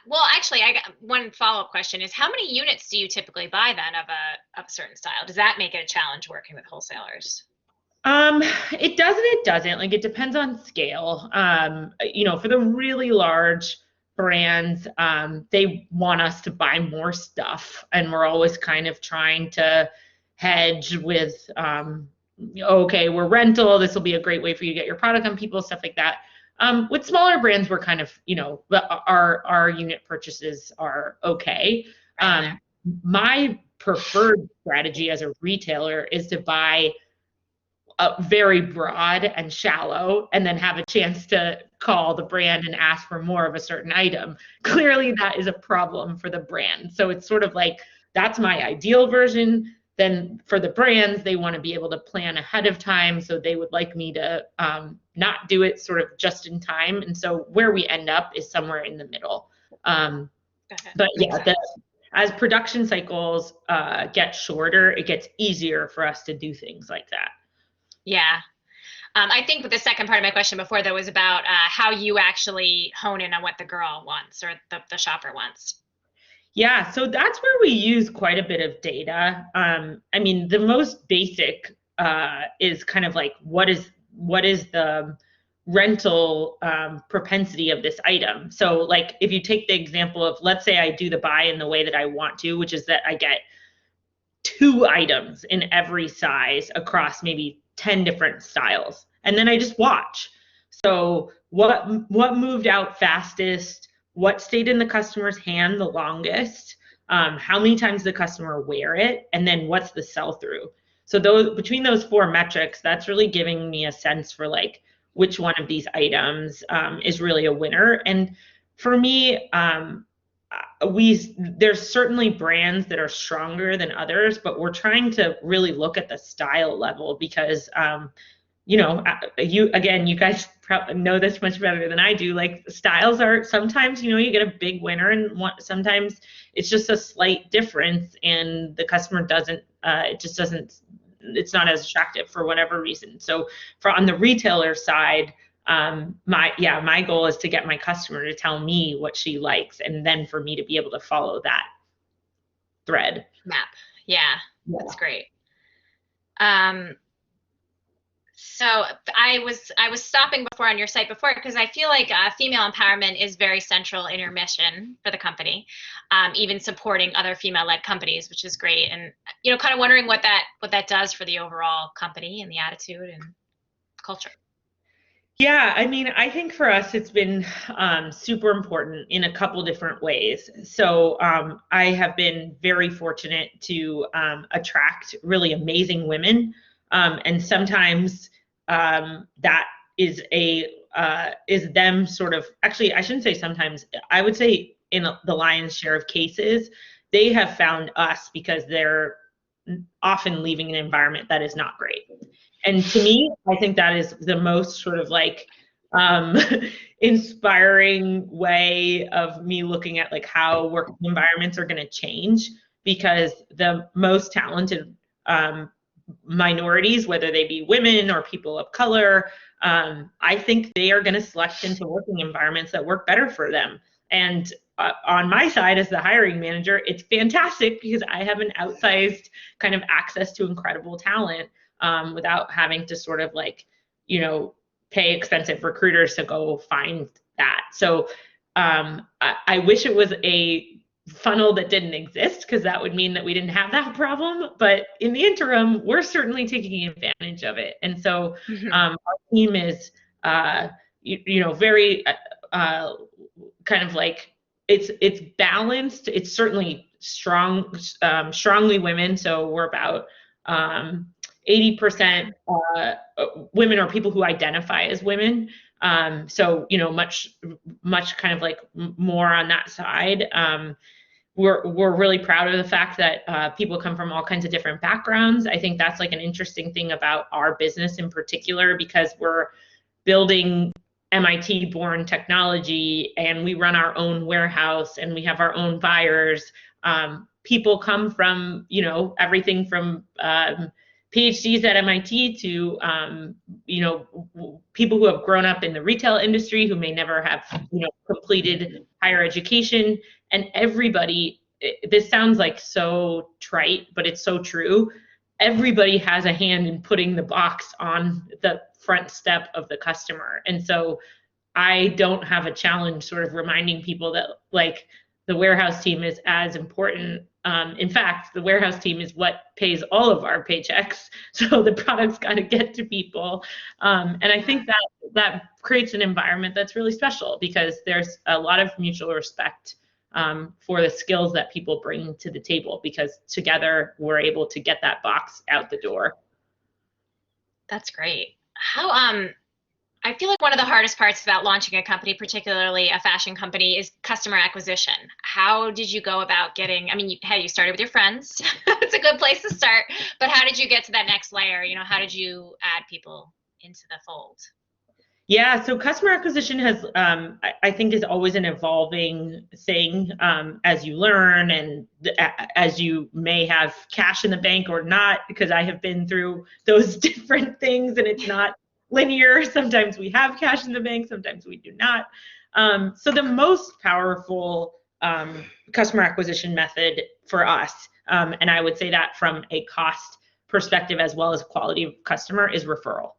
Well, actually, I got one follow-up question is how many units do you typically buy then of a certain style? Does that make it a challenge working with wholesalers? It doesn't. Like it depends on scale. You know, for the really large brands, they want us to buy more stuff, and we're always kind of trying to hedge with, okay, we're rental. This will be a great way for you to get your product on people, stuff like that. With smaller brands, we're kind of, you know, our unit purchases are okay. My preferred strategy as a retailer is to buy very broad and shallow and then have a chance to call the brand and ask for more of a certain item. Clearly, that is a problem for the brand. So it's sort of like, that's my ideal version. Then for the brands, they want to be able to plan ahead of time. So they would like me to not do it sort of just in time. And so where we end up is somewhere in the middle. But yeah, as production cycles get shorter, it gets easier for us to do things like that. Yeah. I think the second part of my question before that was about how you actually hone in on what the girl wants or the shopper wants. Yeah, so that's where we use quite a bit of data. I mean, the most basic is kind of like what is the rental propensity of this item. So like if you take the example of, let's say I do the buy in the way that I want to, which is that I get 2 items in every size across maybe 10 different styles, and then I just watch. So what moved out fastest? What stayed in the customer's hand the longest, how many times the customer wear it, and then what's the sell-through. So between those 4 metrics, that's really giving me a sense for like which one of these items is really a winner. And for me, there's certainly brands that are stronger than others, but we're trying to really look at the style level because you know, you guys probably know this much better than I do. Like styles are sometimes, you know, you get a big winner and sometimes it's just a slight difference and the customer doesn't, it's not as attractive for whatever reason. So on the retailer side, my goal is to get my customer to tell me what she likes and then for me to be able to follow that thread. Map. Yeah. That's great. So I was stopping before on your site before because I feel like female empowerment is very central in your mission for the company, even supporting other female-led companies, which is great. And you know, kind of wondering what that does for the overall company and the attitude and culture. Yeah, I mean, I think for us it's been super important in a couple different ways. So I have been very fortunate to attract really amazing women. And sometimes that is them sort of, actually, I shouldn't say sometimes, I would say in the lion's share of cases, they have found us because they're often leaving an environment that is not great. And to me, I think that is the most sort of like inspiring way of me looking at like how work environments are going to change, because the most talented minorities, whether they be women or people of color, I think they are going to select into working environments that work better for them. And on my side as the hiring manager, it's fantastic because I have an outsized kind of access to incredible talent without having to sort of like, pay expensive recruiters to go find that. So I wish it was a funnel that didn't exist, because that would mean that we didn't have that problem. But in the interim, we're certainly taking advantage of it. And so our team is, very kind of like, it's balanced. It's certainly strongly women. So we're about 80% women or people who identify as women. So, much kind of like more on that side. We're really proud of the fact that people come from all kinds of different backgrounds. I think that's like an interesting thing about our business in particular, because we're building MIT-born technology and we run our own warehouse and we have our own buyers. People come from, everything from PhDs at MIT to, people who have grown up in the retail industry who may never have, completed higher education. And everybody, this sounds like so trite, but it's so true. Everybody has a hand in putting the box on the front step of the customer. And so I don't have a challenge sort of reminding people that like the warehouse team is as important. In fact, the warehouse team is what pays all of our paychecks. So the product's got to get to people. And I think that creates an environment that's really special, because there's a lot of mutual respect for the skills that people bring to the table, because together we're able to get that box out the door. That's great. How I feel like one of the hardest parts about launching a company, particularly a fashion company, is customer acquisition. How did you go about getting, you started with your friends. It's a good place to start, but how did you get to that next layer? How did you add people into the fold? Yeah, so customer acquisition has, I think, is always an evolving thing as you learn, and as you may have cash in the bank or not, because I have been through those different things, and it's not linear. Sometimes we have cash in the bank, sometimes we do not. So the most powerful customer acquisition method for us, and I would say that from a cost perspective as well as quality of customer, is referral.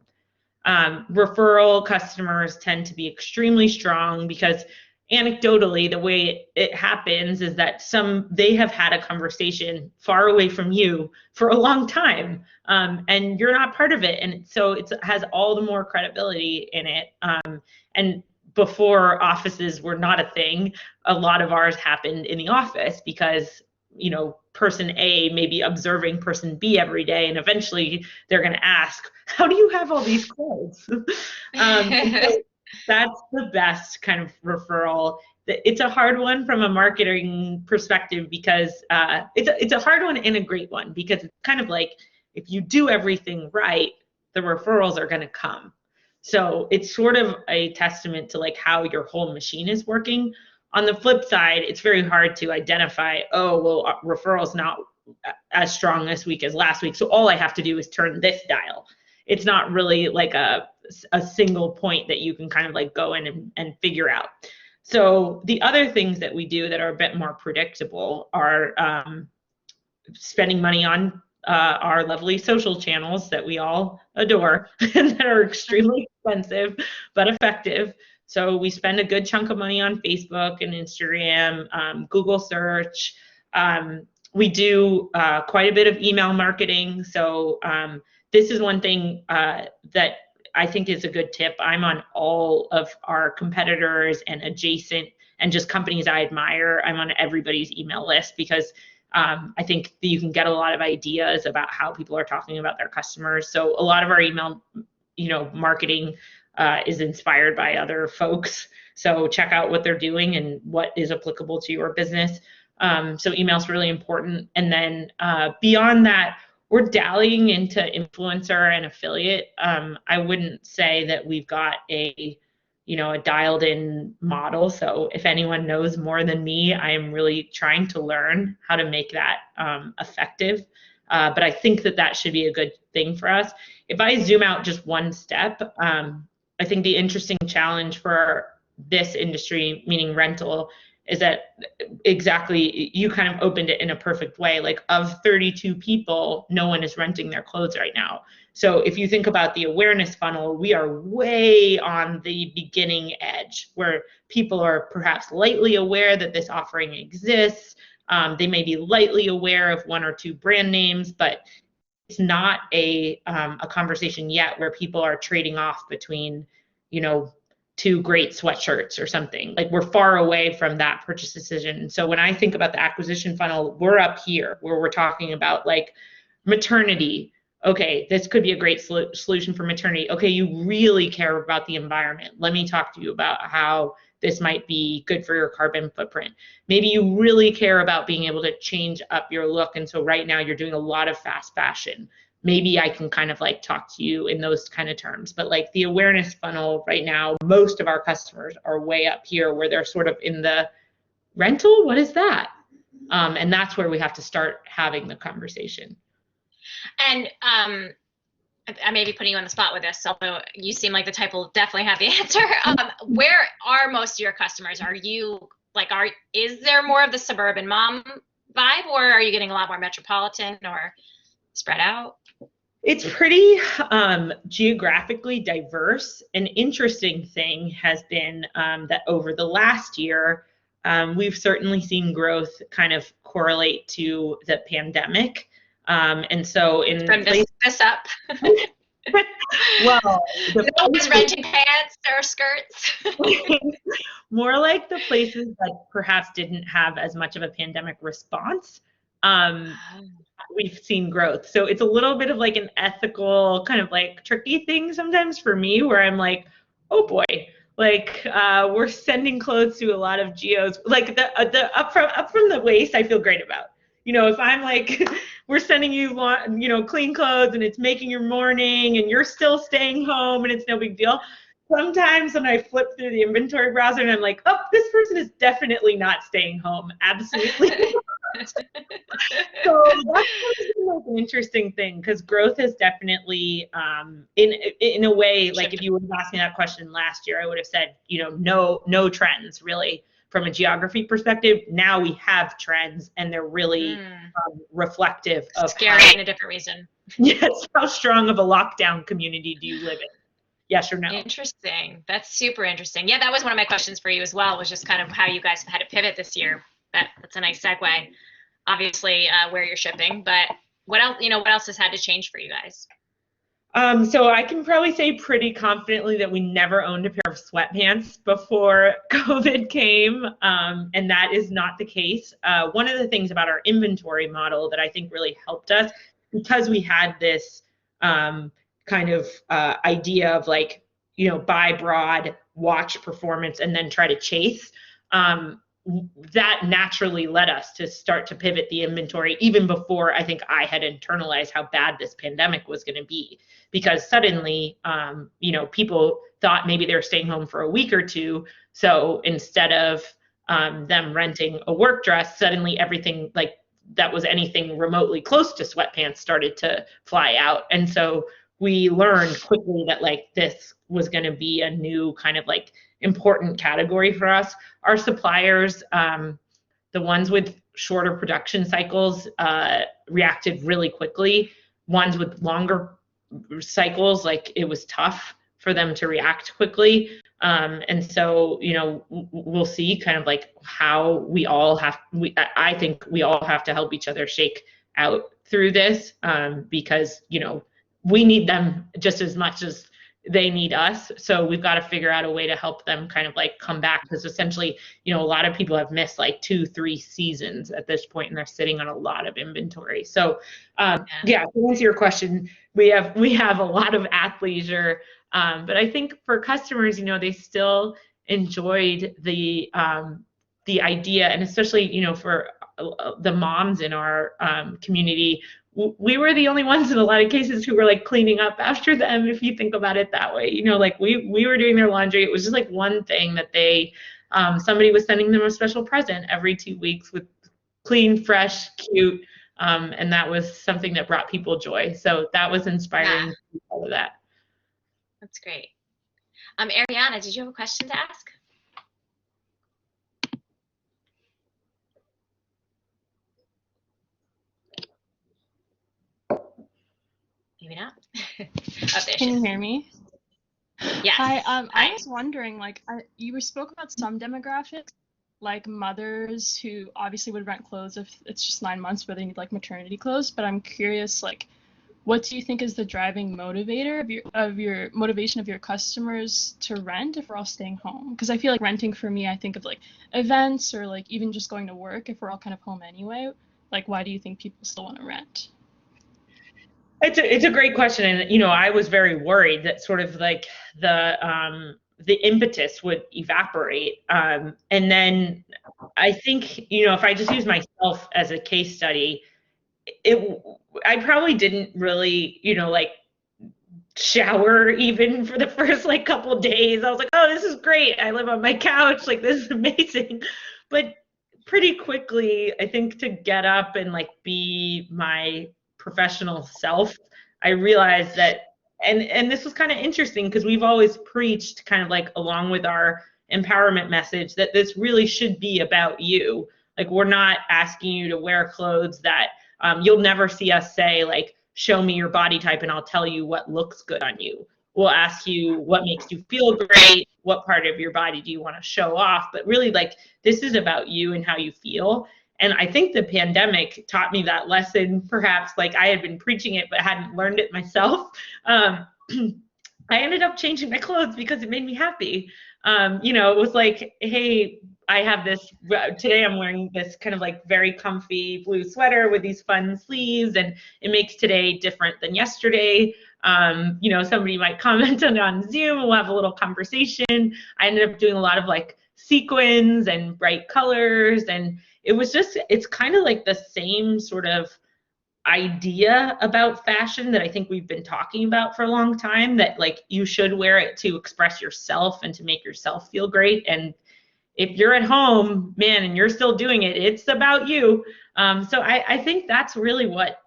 Referral customers tend to be extremely strong because anecdotally, the way it happens is that they have had a conversation far away from you for a long time, and you're not part of it. And so it has all the more credibility in it. And before offices were not a thing, a lot of ours happened in the office because, person A may be observing person B every day, and eventually they're going to ask, how do you have all these clothes? So that's the best kind of referral. It's a hard one from a marketing perspective, because it's a hard one and a great one, because it's kind of like, if you do everything right, the referrals are going to come. So it's sort of a testament to like how your whole machine is working. On the flip side, it's very hard to identify, referrals not as strong this week as last week, so all I have to do is turn this dial. It's not really like a single point that you can kind of like go in and figure out. So the other things that we do that are a bit more predictable are spending money on our lovely social channels that we all adore and that are extremely expensive but effective. So we spend a good chunk of money on Facebook and Instagram, Google search. We do quite a bit of email marketing. So this is one thing that I think is a good tip. I'm on all of our competitors and adjacent and just companies I admire. I'm on everybody's email list, because I think that you can get a lot of ideas about how people are talking about their customers. So a lot of our email, marketing is inspired by other folks. So check out what they're doing and what is applicable to your business. So email is really important. And then beyond that, we're dallying into influencer and affiliate. I wouldn't say that we've got a dialed in model. So if anyone knows more than me, I am really trying to learn how to make that effective. But I think that should be a good thing for us. If I zoom out just one step, I think the interesting challenge for this industry, meaning rental, is that exactly, you kind of opened it in a perfect way. Like, of 32 people, no one is renting their clothes right now. So if you think about the awareness funnel, we are way on the beginning edge, where people are perhaps lightly aware that this offering exists. They may be lightly aware of one or two brand names, but it's not a conversation yet where people are trading off between, you know, two great sweatshirts or something. Like, we're far away from that purchase decision. So when I think about the acquisition funnel, we're up here where we're talking about like maternity. Okay, this could be a great solution for maternity. Okay, you really care about the environment. Let me talk to you about how this might be good for your carbon footprint. Maybe you really care about being able to change up your look, and so right now you're doing a lot of fast fashion. Maybe I can kind of like talk to you in those kind of terms. But like the awareness funnel right now, most of our customers are way up here where they're sort of in the rental. What is that? And that's where we have to start having the conversation. And I may be putting you on the spot with this, although you seem like the type will definitely have the answer. Where are most of your customers? Are you like, is there more of the suburban mom vibe, or are you getting a lot more metropolitan or spread out? It's pretty geographically diverse. An interesting thing has been that over the last year, we've certainly seen growth kind of correlate to the pandemic. And so in this up. Well, no one's renting pants or skirts. More like the places that perhaps didn't have as much of a pandemic response. We've seen growth. So it's a little bit of like an ethical kind of like tricky thing sometimes for me, where I'm like, oh boy, like we're sending clothes to a lot of geos. Like the up from the waist, I feel great about. You know, if I'm like, we're sending you, you know, clean clothes and it's making your morning and you're still staying home and it's no big deal. Sometimes when I flip through the inventory browser and I'm like, oh, this person is definitely not staying home. Absolutely. So that's like an interesting thing, because growth has definitely, in a way, like if you would have asked me that question last year, I would have said, you know, no trends really from a geography perspective. Now we have trends, and they're really reflective of scary in a different reason. Yes, how strong of a lockdown community do you live in? Yes or no? Interesting. That's super interesting. Yeah, that was one of my questions for you as well, was just kind of how you guys have had to pivot this year. That's a nice segue. Obviously, where you're shipping, but what else? You know, what else has had to change for you guys? So I can probably say pretty confidently that we never owned a pair of sweatpants before COVID came, and that is not the case. One of the things about our inventory model that I think really helped us, because we had this kind of idea of like, you know, buy broad, watch performance, and then try to chase. That naturally led us to start to pivot the inventory even before I think I had internalized how bad this pandemic was going to be, because suddenly, you know, people thought maybe they were staying home for a week or two. So instead of them renting a work dress, suddenly everything like that was anything remotely close to sweatpants started to fly out. And so we learned quickly that like this was going to be a new kind of like important category for us. Our suppliers, the ones with shorter production cycles, reacted really quickly. Ones with longer cycles, like it was tough for them to react quickly. And so, you know, we'll see kind of like how we all have, I think we all have to help each other shake out through this, because, you know, we need them just as much as they need us. So we've got to figure out a way to help them kind of like come back, because essentially, you know, a lot of people have missed like 2-3 seasons at this point, and they're sitting on a lot of inventory. So yeah, to answer your question, we have a lot of athleisure, but I think for customers, you know, they still enjoyed the idea, and especially, you know, for the moms in our community, we were the only ones in a lot of cases who were like cleaning up after them, if you think about it that way. You know, like we were doing their laundry. It was just like one thing that they, somebody was sending them a special present every 2 weeks with clean, fresh, cute And that was something that brought people joy. So that was inspiring to be part of that. That's great. Ariana, did you have a question to ask? Maybe not. Oh, there Can she you is. hear me? Yes. Hi. Hi. I was wondering, like, you spoke about some demographics, like mothers who obviously would rent clothes if it's just 9 months, but they need like maternity clothes. But I'm curious, like, what do you think is the driving motivator of your motivation of your customers to rent if we're all staying home? Because I feel like renting for me, I think of like events or like even just going to work if we're all kind of home anyway. Like, why do you think people still want to rent? It's a great question, and you know, I was very worried that sort of like the impetus would evaporate, and then I think, you know, if I just use myself as a case study, I probably didn't really, you know, like shower even for the first like couple of days. I was like, oh, this is great. I live on my couch. Like, this is amazing. But pretty quickly, I think, to get up and like be my professional self, I realized that, and this was kind of interesting because we've always preached kind of like along with our empowerment message that this really should be about you. Like, we're not asking you to wear clothes that you'll never see us say like, show me your body type and I'll tell you what looks good on you. We'll ask you what makes you feel great, what part of your body do you want to show off, but really like this is about you and how you feel. And I think the pandemic taught me that lesson, perhaps like I had been preaching it but hadn't learned it myself. I ended up changing my clothes because it made me happy. You know, it was like, hey, I have this, today I'm wearing this kind of like very comfy blue sweater with these fun sleeves, and it makes today different than yesterday. You know, somebody might comment on Zoom, we'll have a little conversation. I ended up doing a lot of like sequins and bright colors, and it was just, it's kind of like the same sort of idea about fashion that I think we've been talking about for a long time, that like you should wear it to express yourself and to make yourself feel great. And if you're at home, man, and you're still doing it, it's about you. So I think that's really what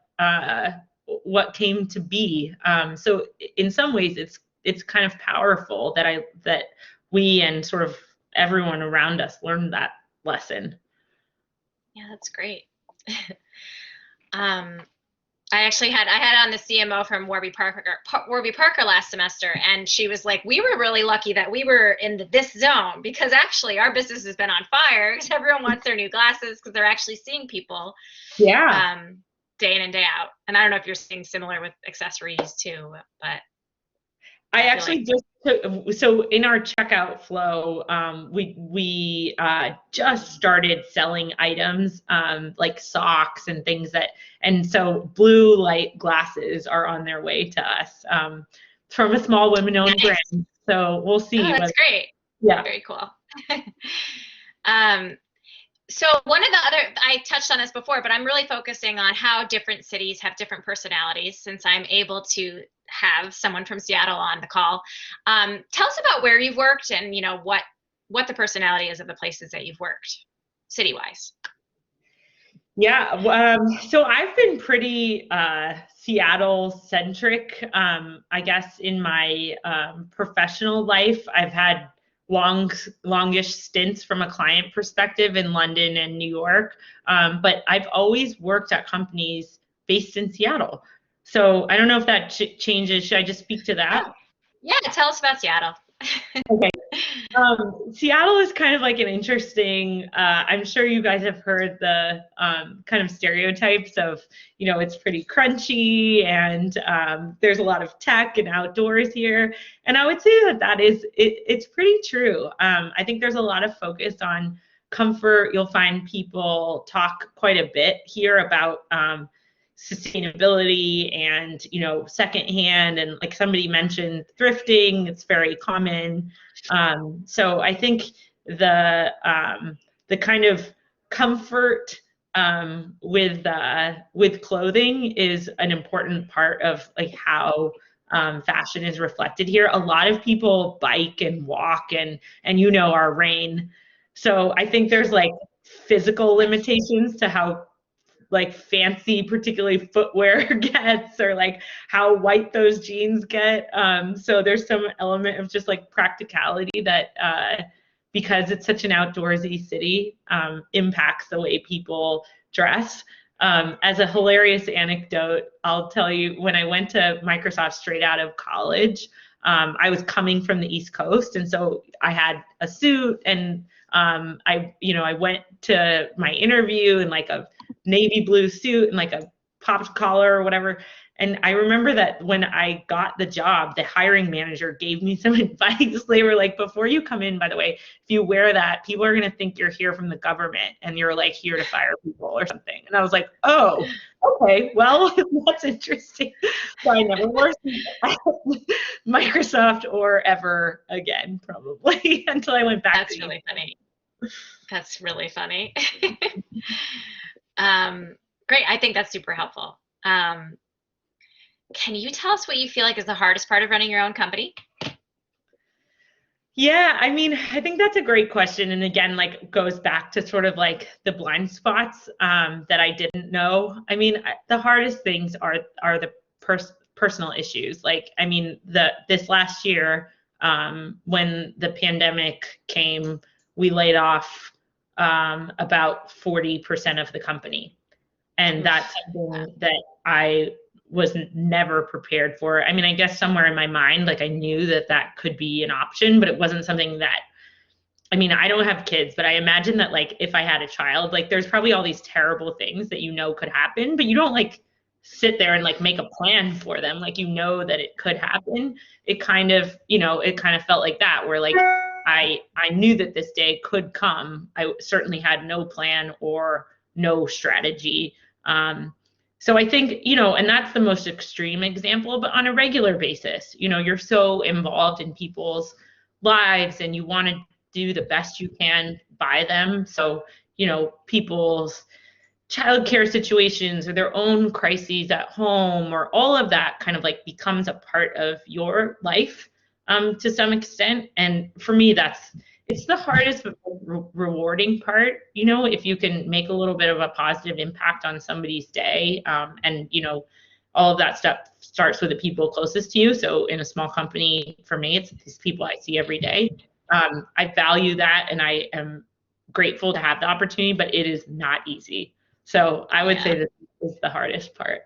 came to be. So in some ways, it's kind of powerful that we and sort of everyone around us learned that lesson. Yeah, that's great. I had on the CMO from Warby Parker last semester, and she was like, we were really lucky that we were in this zone because actually our business has been on fire because everyone wants their new glasses because they're actually seeing people day in and day out. And I don't know if you're seeing similar with accessories too, but I actually so in our checkout flow, we just started selling items like socks and things and so blue light glasses are on their way to us from a small women-owned brand. So we'll see. Oh, that's great. Yeah. Very cool. So one of the other, I touched on this before, but I'm really focusing on how different cities have different personalities since I'm able to have someone from Seattle on the call. Tell us about where you've worked and, you know, what the personality is of the places that you've worked city-wise. Yeah, so I've been pretty Seattle-centric, I guess, in my professional life. I've had longish stints from a client perspective in London and New York, but I've always worked at companies based in Seattle. So I don't know if that changes. Should I just speak to that? Oh, yeah, tell us about Seattle. Okay. Seattle is kind of like an interesting, I'm sure you guys have heard the kind of stereotypes of, you know, it's pretty crunchy and there's a lot of tech and outdoors here. And I would say it's pretty true. I think there's a lot of focus on comfort. You'll find people talk quite a bit here about sustainability and, you know, secondhand, and like somebody mentioned thrifting, it's very common. So I think the kind of comfort with clothing is an important part of like how fashion is reflected here. A lot of people bike and walk and you know our rain. So I think there's like physical limitations to how like fancy, particularly footwear gets, or like how white those jeans get. So there's some element of just like practicality that because it's such an outdoorsy city, impacts the way people dress. As a hilarious anecdote, I'll tell you, when I went to Microsoft straight out of college, I was coming from the East Coast, and so I had a suit, and I went to my interview in like a navy blue suit and like a popped collar or whatever. And I remember that when I got the job, the hiring manager gave me some advice. They were like, before you come in, by the way, if you wear that, people are going to think you're here from the government and you're like here to fire people or something. And I was like, oh, okay, well, that's interesting. So I never wore Microsoft or ever again, probably, until I went back. That's really funny. That's really funny. Great. I think that's super helpful. Can you tell us what you feel like is the hardest part of running your own company? Yeah, I mean, I think that's a great question. And again, like goes back to sort of like the blind spots that I didn't know. I mean, the hardest things are the personal issues. Like, I mean, this last year, when the pandemic came, we laid off about 40% of the company. And that's something that I was never prepared for. I mean, I guess somewhere in my mind, like I knew that could be an option, but it wasn't something that, I mean, I don't have kids, but I imagine that like if I had a child, like there's probably all these terrible things that you know could happen, but you don't like sit there and like make a plan for them. Like, you know that it could happen. It kind of felt like that, where like I knew that this day could come. I certainly had no plan or no strategy. So I think, and that's the most extreme example, but on a regular basis, you're so involved in people's lives and you want to do the best you can by them. So, people's childcare situations or their own crises at home or all of that kind of like becomes a part of your life to some extent. And for me, it's the hardest but rewarding part, if you can make a little bit of a positive impact on somebody's day. And, all of that stuff starts with the people closest to you. So in a small company, for me, it's these people I see every day. I value that and I am grateful to have the opportunity, but it is not easy. So I would say this is the hardest part.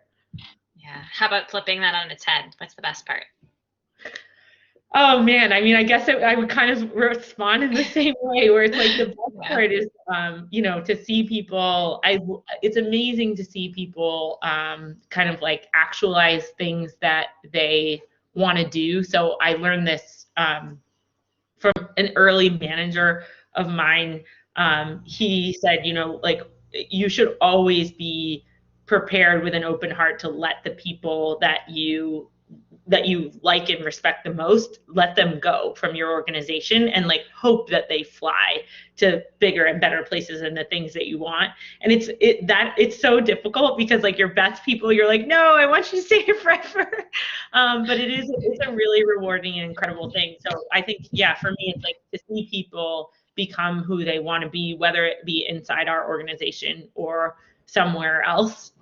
Yeah. How about flipping that on its head? What's the best part? Oh man, I mean, I guess I would kind of respond in the same way, where it's like the best part is, to see people. It's amazing to see people kind of like actualize things that they want to do. So I learned this from an early manager of mine. He said, like you should always be prepared with an open heart to let the people that you like and respect the most, let them go from your organization and like hope that they fly to bigger and better places and the things that you want. And it's so difficult because like your best people, you're like, no, I want you to stay here forever. But it's a really rewarding and incredible thing. So I think, for me, it's like to see people become who they want to be, whether it be inside our organization or somewhere else.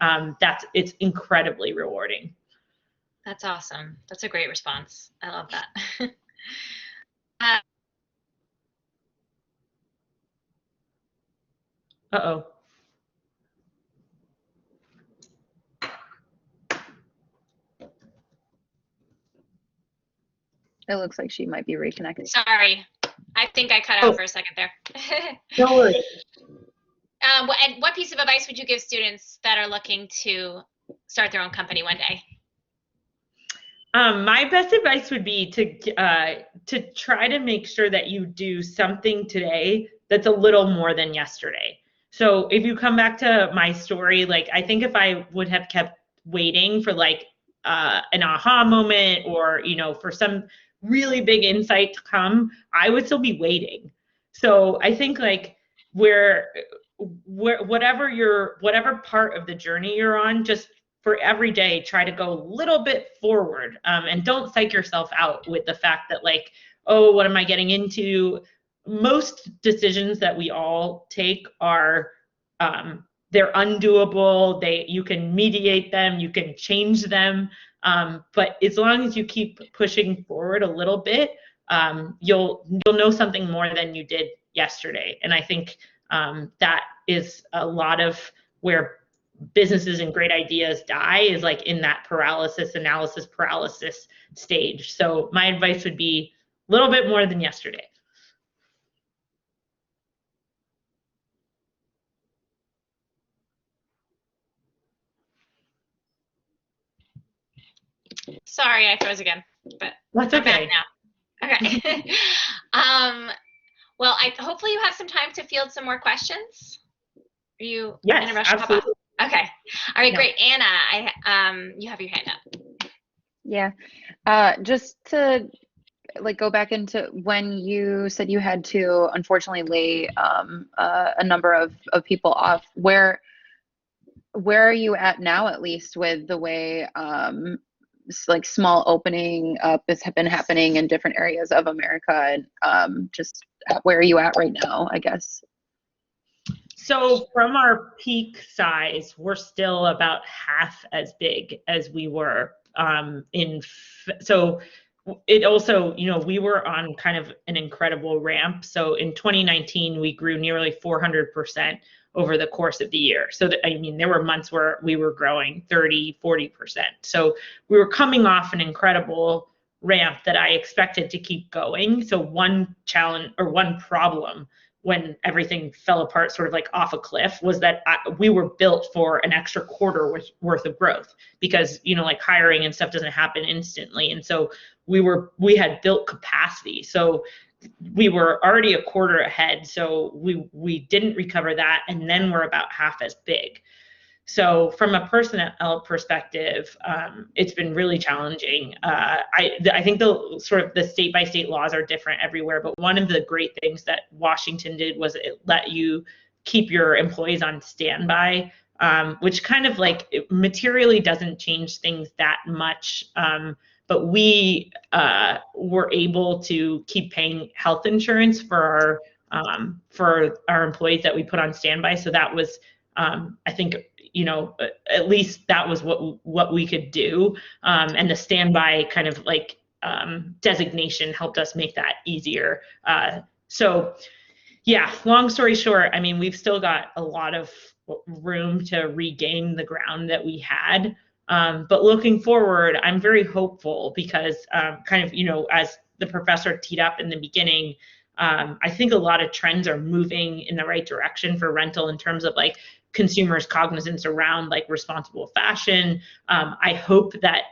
It's incredibly rewarding. That's awesome. That's a great response. I love that. Uh-oh. It looks like she might be reconnected. Sorry. I think I cut out for a second there. Don't worry. And what piece of advice would you give students that are looking to start their own company one day? My best advice would be to try to make sure that you do something today that's a little more than yesterday. So if you come back to my story, like I think if I would have kept waiting for like an aha moment or for some really big insight to come, I would still be waiting. So I think like whatever part of the journey you're on, just for every day, try to go a little bit forward and don't psych yourself out with the fact that like, oh, what am I getting into? Most decisions that we all take are they're undoable. You can mediate them, you can change them. But as long as you keep pushing forward a little bit, you'll know something more than you did yesterday. And I think that is a lot of where businesses and great ideas die, is like in that analysis paralysis stage. So my advice would be a little bit more than yesterday. Sorry, I froze again, but That's I'm back okay. now. Okay. Well, hopefully you have some time to field some more questions. Are you Yes, in a rush to absolutely. pop up? Okay. All right, No. great. Anna, you have your hand up. Yeah. Just to like go back into when you said you had to unfortunately lay a number of people off, where are you at now, at least with the way like small opening up has been happening in different areas of America, and just where are you at right now, I guess? So from our peak size, we're still about half as big as we were so it also, we were on kind of an incredible ramp. So in 2019, we grew nearly 400% over the course of the year. So there were months where we were growing 30, 40%. So we were coming off an incredible ramp that I expected to keep going. So one challenge or one problem when everything fell apart sort of like off a cliff was that we were built for an extra quarter worth of growth, because like hiring and stuff doesn't happen instantly. And so we had built capacity. So we were already a quarter ahead. So we didn't recover that, and then we're about half as big. So from a personnel perspective, it's been really challenging. I think the sort of the state by state laws are different everywhere, but one of the great things that Washington did was it let you keep your employees on standby, which kind of like materially doesn't change things that much. But we were able to keep paying health insurance for our employees that we put on standby. So that was, I think, at least that was what we could do. And the standby kind of like designation helped us make that easier. So yeah, long story short, we've still got a lot of room to regain the ground that we had. But looking forward, I'm very hopeful because kind of, as the professor teed up in the beginning, I think a lot of trends are moving in the right direction for rental in terms of like consumers' cognizance around like responsible fashion. I hope that,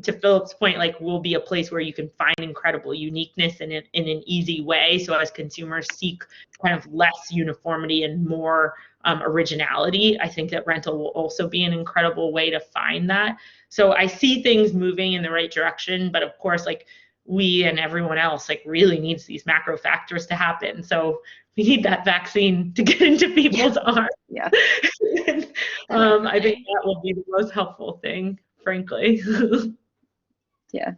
to Philip's point, like we'll be a place where you can find incredible uniqueness in an easy way. So as consumers seek kind of less uniformity and more originality, I think that rental will also be an incredible way to find that. So I see things moving in the right direction, but of course, like we and everyone else like really needs these macro factors to happen. So we need that vaccine to get into people's arms. Yeah. I think that will be the most helpful thing, frankly. Yeah.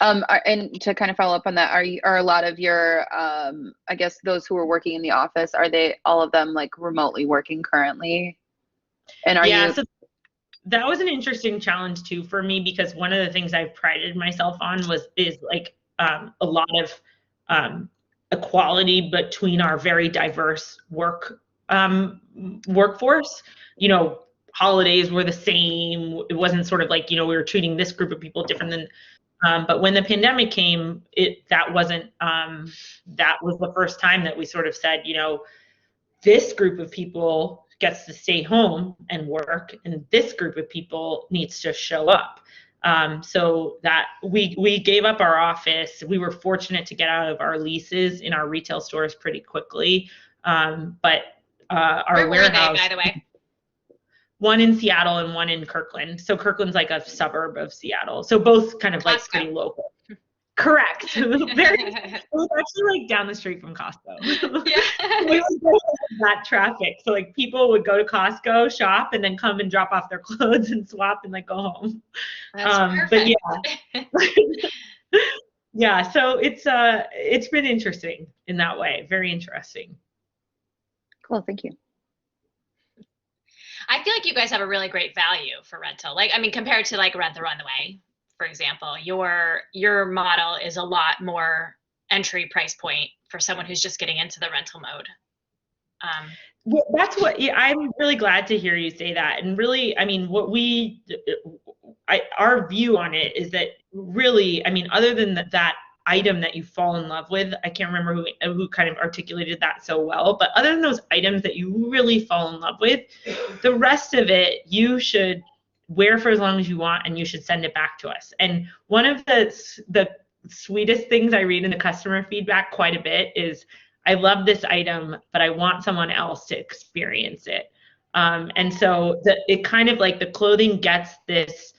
And to kind of follow up on that, are a lot of your, I guess those who are working in the office, are they all of them like remotely working currently? And So that was an interesting challenge too for me, because one of the things I've prided myself on is like a lot of equality between our very diverse workforce. Holidays were the same. It wasn't sort of like, we were treating this group of people different than but when the pandemic came, that was the first time that we sort of said, this group of people gets to stay home and work, and this group of people needs to show up. So that we gave up our office. We were fortunate to get out of our leases in our retail stores pretty quickly. But our warehouse, by the way? one in Seattle and one in Kirkland. So Kirkland's like a suburb of Seattle. So both kind of like pretty local. Correct. It was actually like down the street from Costco. Yeah. That traffic. So like people would go to Costco, shop, and then come and drop off their clothes and swap and like go home. That's but yeah. Yeah, so it's been interesting in that way. Very interesting. Cool, thank you. I feel like you guys have a really great value for rental. Like, I mean, compared to like Rent the Runway, for example, your model is a lot more entry price point for someone who's just getting into the rental mode. Well, that's what I'm really glad to hear you say that. And really, I mean, our view on it is that really, I mean, other than that item that you fall in love with, I can't remember who kind of articulated that so well, but other than those items that you really fall in love with, the rest of it you should wear for as long as you want, and you should send it back to us. And one of the sweetest things I read in the customer feedback quite a bit is, I love this item, but I want someone else to experience it. And so it kind of like the clothing gets this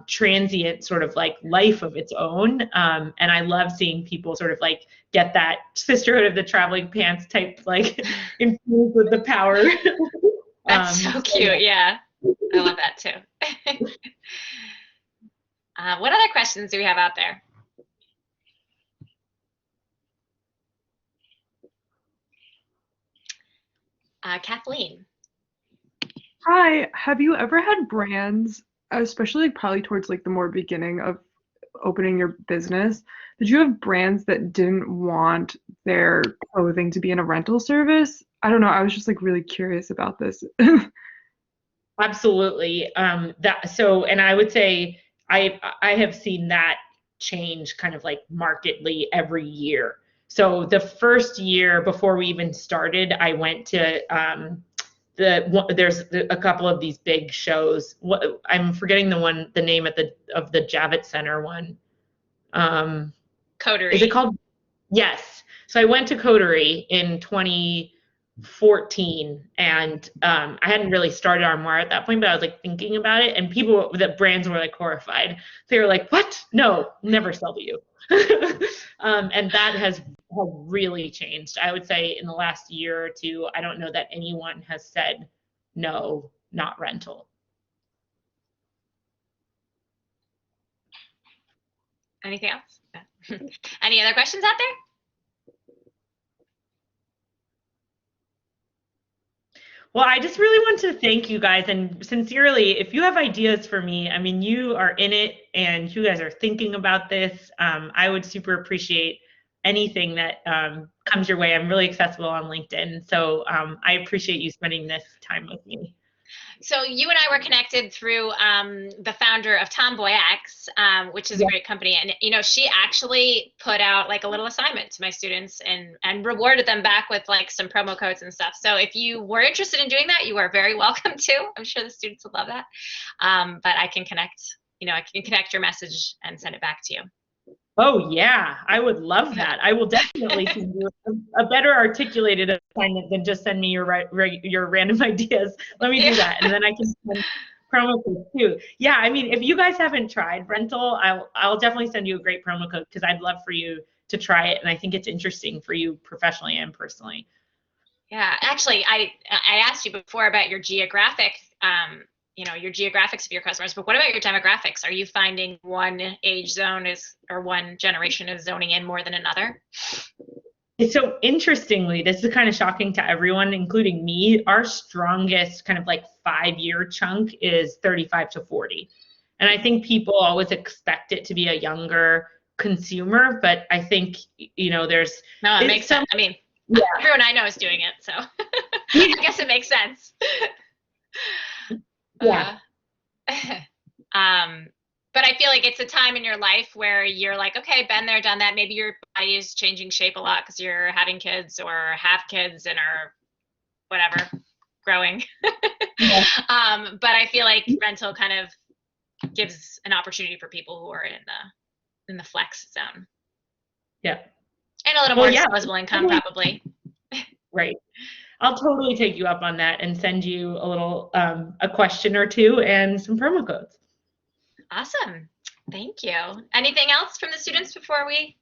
transient sort of like life of its own. And I love seeing people sort of like get that sisterhood of the traveling pants type, like infused with the power. That's so cute. Yeah, I love that too. What other questions do we have out there? Kathleen. Hi, have you ever had brands, especially like probably towards like the more beginning of opening your business, did you have brands that didn't want their clothing to be in a rental service? I don't know, I was just like really curious about this. Absolutely. And I would say I have seen that change kind of like markedly every year. So the first year before we even started, I went to there's a couple of these big shows. I'm forgetting the name of the Javits Center one. Coterie. Is it called? Yes. So I went to Coterie in 2014, and I hadn't really started Armoire at that point, but I was like thinking about it, and the brands were like horrified. They were like, "What? No, never sell to you." And that has really changed. I would say in the last year or two, I don't know that anyone has said no, not rental. Anything else? Any other questions out there? Well, I just really want to thank you guys, and sincerely, if you have ideas for me, I mean, you are in it and you guys are thinking about this. I would super appreciate anything that comes your way. I'm really accessible on LinkedIn, so I appreciate you spending this time with me. So you and I were connected through the founder of Tomboy X, which is a great company. And, you know, she actually put out like a little assignment to my students and rewarded them back with like some promo codes and stuff. So if you were interested in doing that, you are very welcome to. I'm sure the students would love that. But I can connect your message and send it back to you. Oh yeah, I would love that. I will definitely send you a better articulated assignment than just send me your random ideas. Let me do that, and then I can send promo codes too. Yeah, I mean, if you guys haven't tried rental, I'll definitely send you a great promo code because I'd love for you to try it, and I think it's interesting for you professionally and personally. Yeah, actually, I asked you before about your geographic. Your geographics of your customers, but what about your demographics? Are you finding one age zone or one generation is zoning in more than another? So interestingly, this is kind of shocking to everyone, including me, our strongest kind of like 5-year chunk is 35 to 40. And I think people always expect it to be a younger consumer, but I think, there's... No, it makes sense. I mean, everyone I know is doing it, so I guess it makes sense. Yeah. But I feel like it's a time in your life where you're like, okay, been there, done that. Maybe your body is changing shape a lot because you're having kids or have kids and are whatever, growing. Yeah. But I feel like rental kind of gives an opportunity for people who are in the flex zone. Yeah. And a little more disposable income, probably. Right. I'll totally take you up on that and send you a little a question or two and some promo codes. Awesome. Thank you. Anything else from the students before we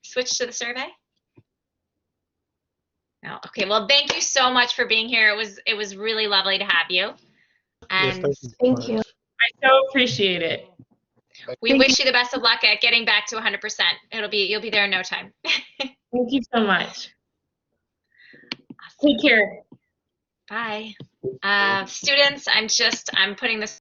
switch to the survey? No. Okay. Well, thank you so much for being here. It was really lovely to have you. And Yes, Thank you. I so appreciate it. We wish you the best of luck at getting back to 100%. You'll be there in no time. Thank you so much. Take care. Bye. Students, I'm putting this.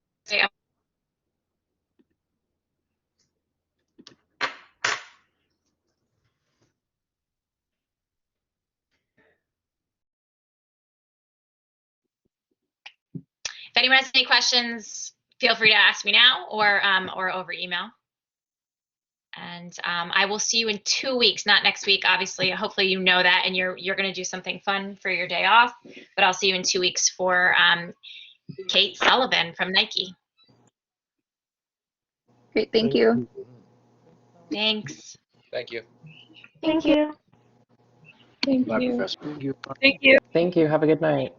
If anyone has any questions, feel free to ask me now or over email. And I will see you in 2 weeks, not next week, obviously. Hopefully you know that, and you're going to do something fun for your day off. But I'll see you in 2 weeks for Kate Sullivan from Nike. Great, thank you. Thanks. Thank you. Thank you. Thank Bye, you. Professor. Thank you. Thank you. Have a good night.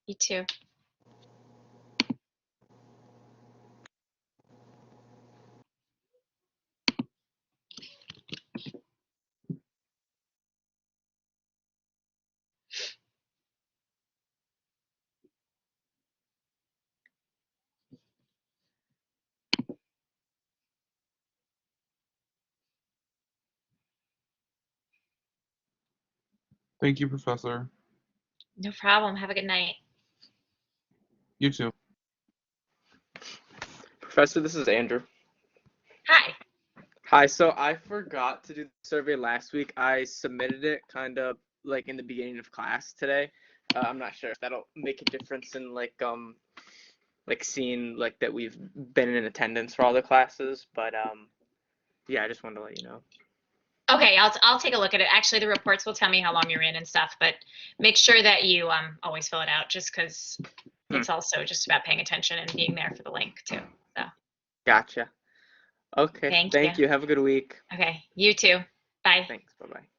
You too. Thank you, Professor. No problem. Have a good night. You too. Professor, this is Andrew. Hi. Hi, so I forgot to do the survey last week. I submitted it kind of like in the beginning of class today. I'm not sure if that'll make a difference in like seeing like that we've been in attendance for all the classes, but yeah, I just wanted to let you know. Okay, I'll take a look at it. Actually, the reports will tell me how long you're in and stuff, but make sure that you always fill it out, just because it's also just about paying attention and being there for the link too. So. Gotcha. Okay. Thank you. Have a good week. Okay. You too. Bye. Thanks. Bye-bye.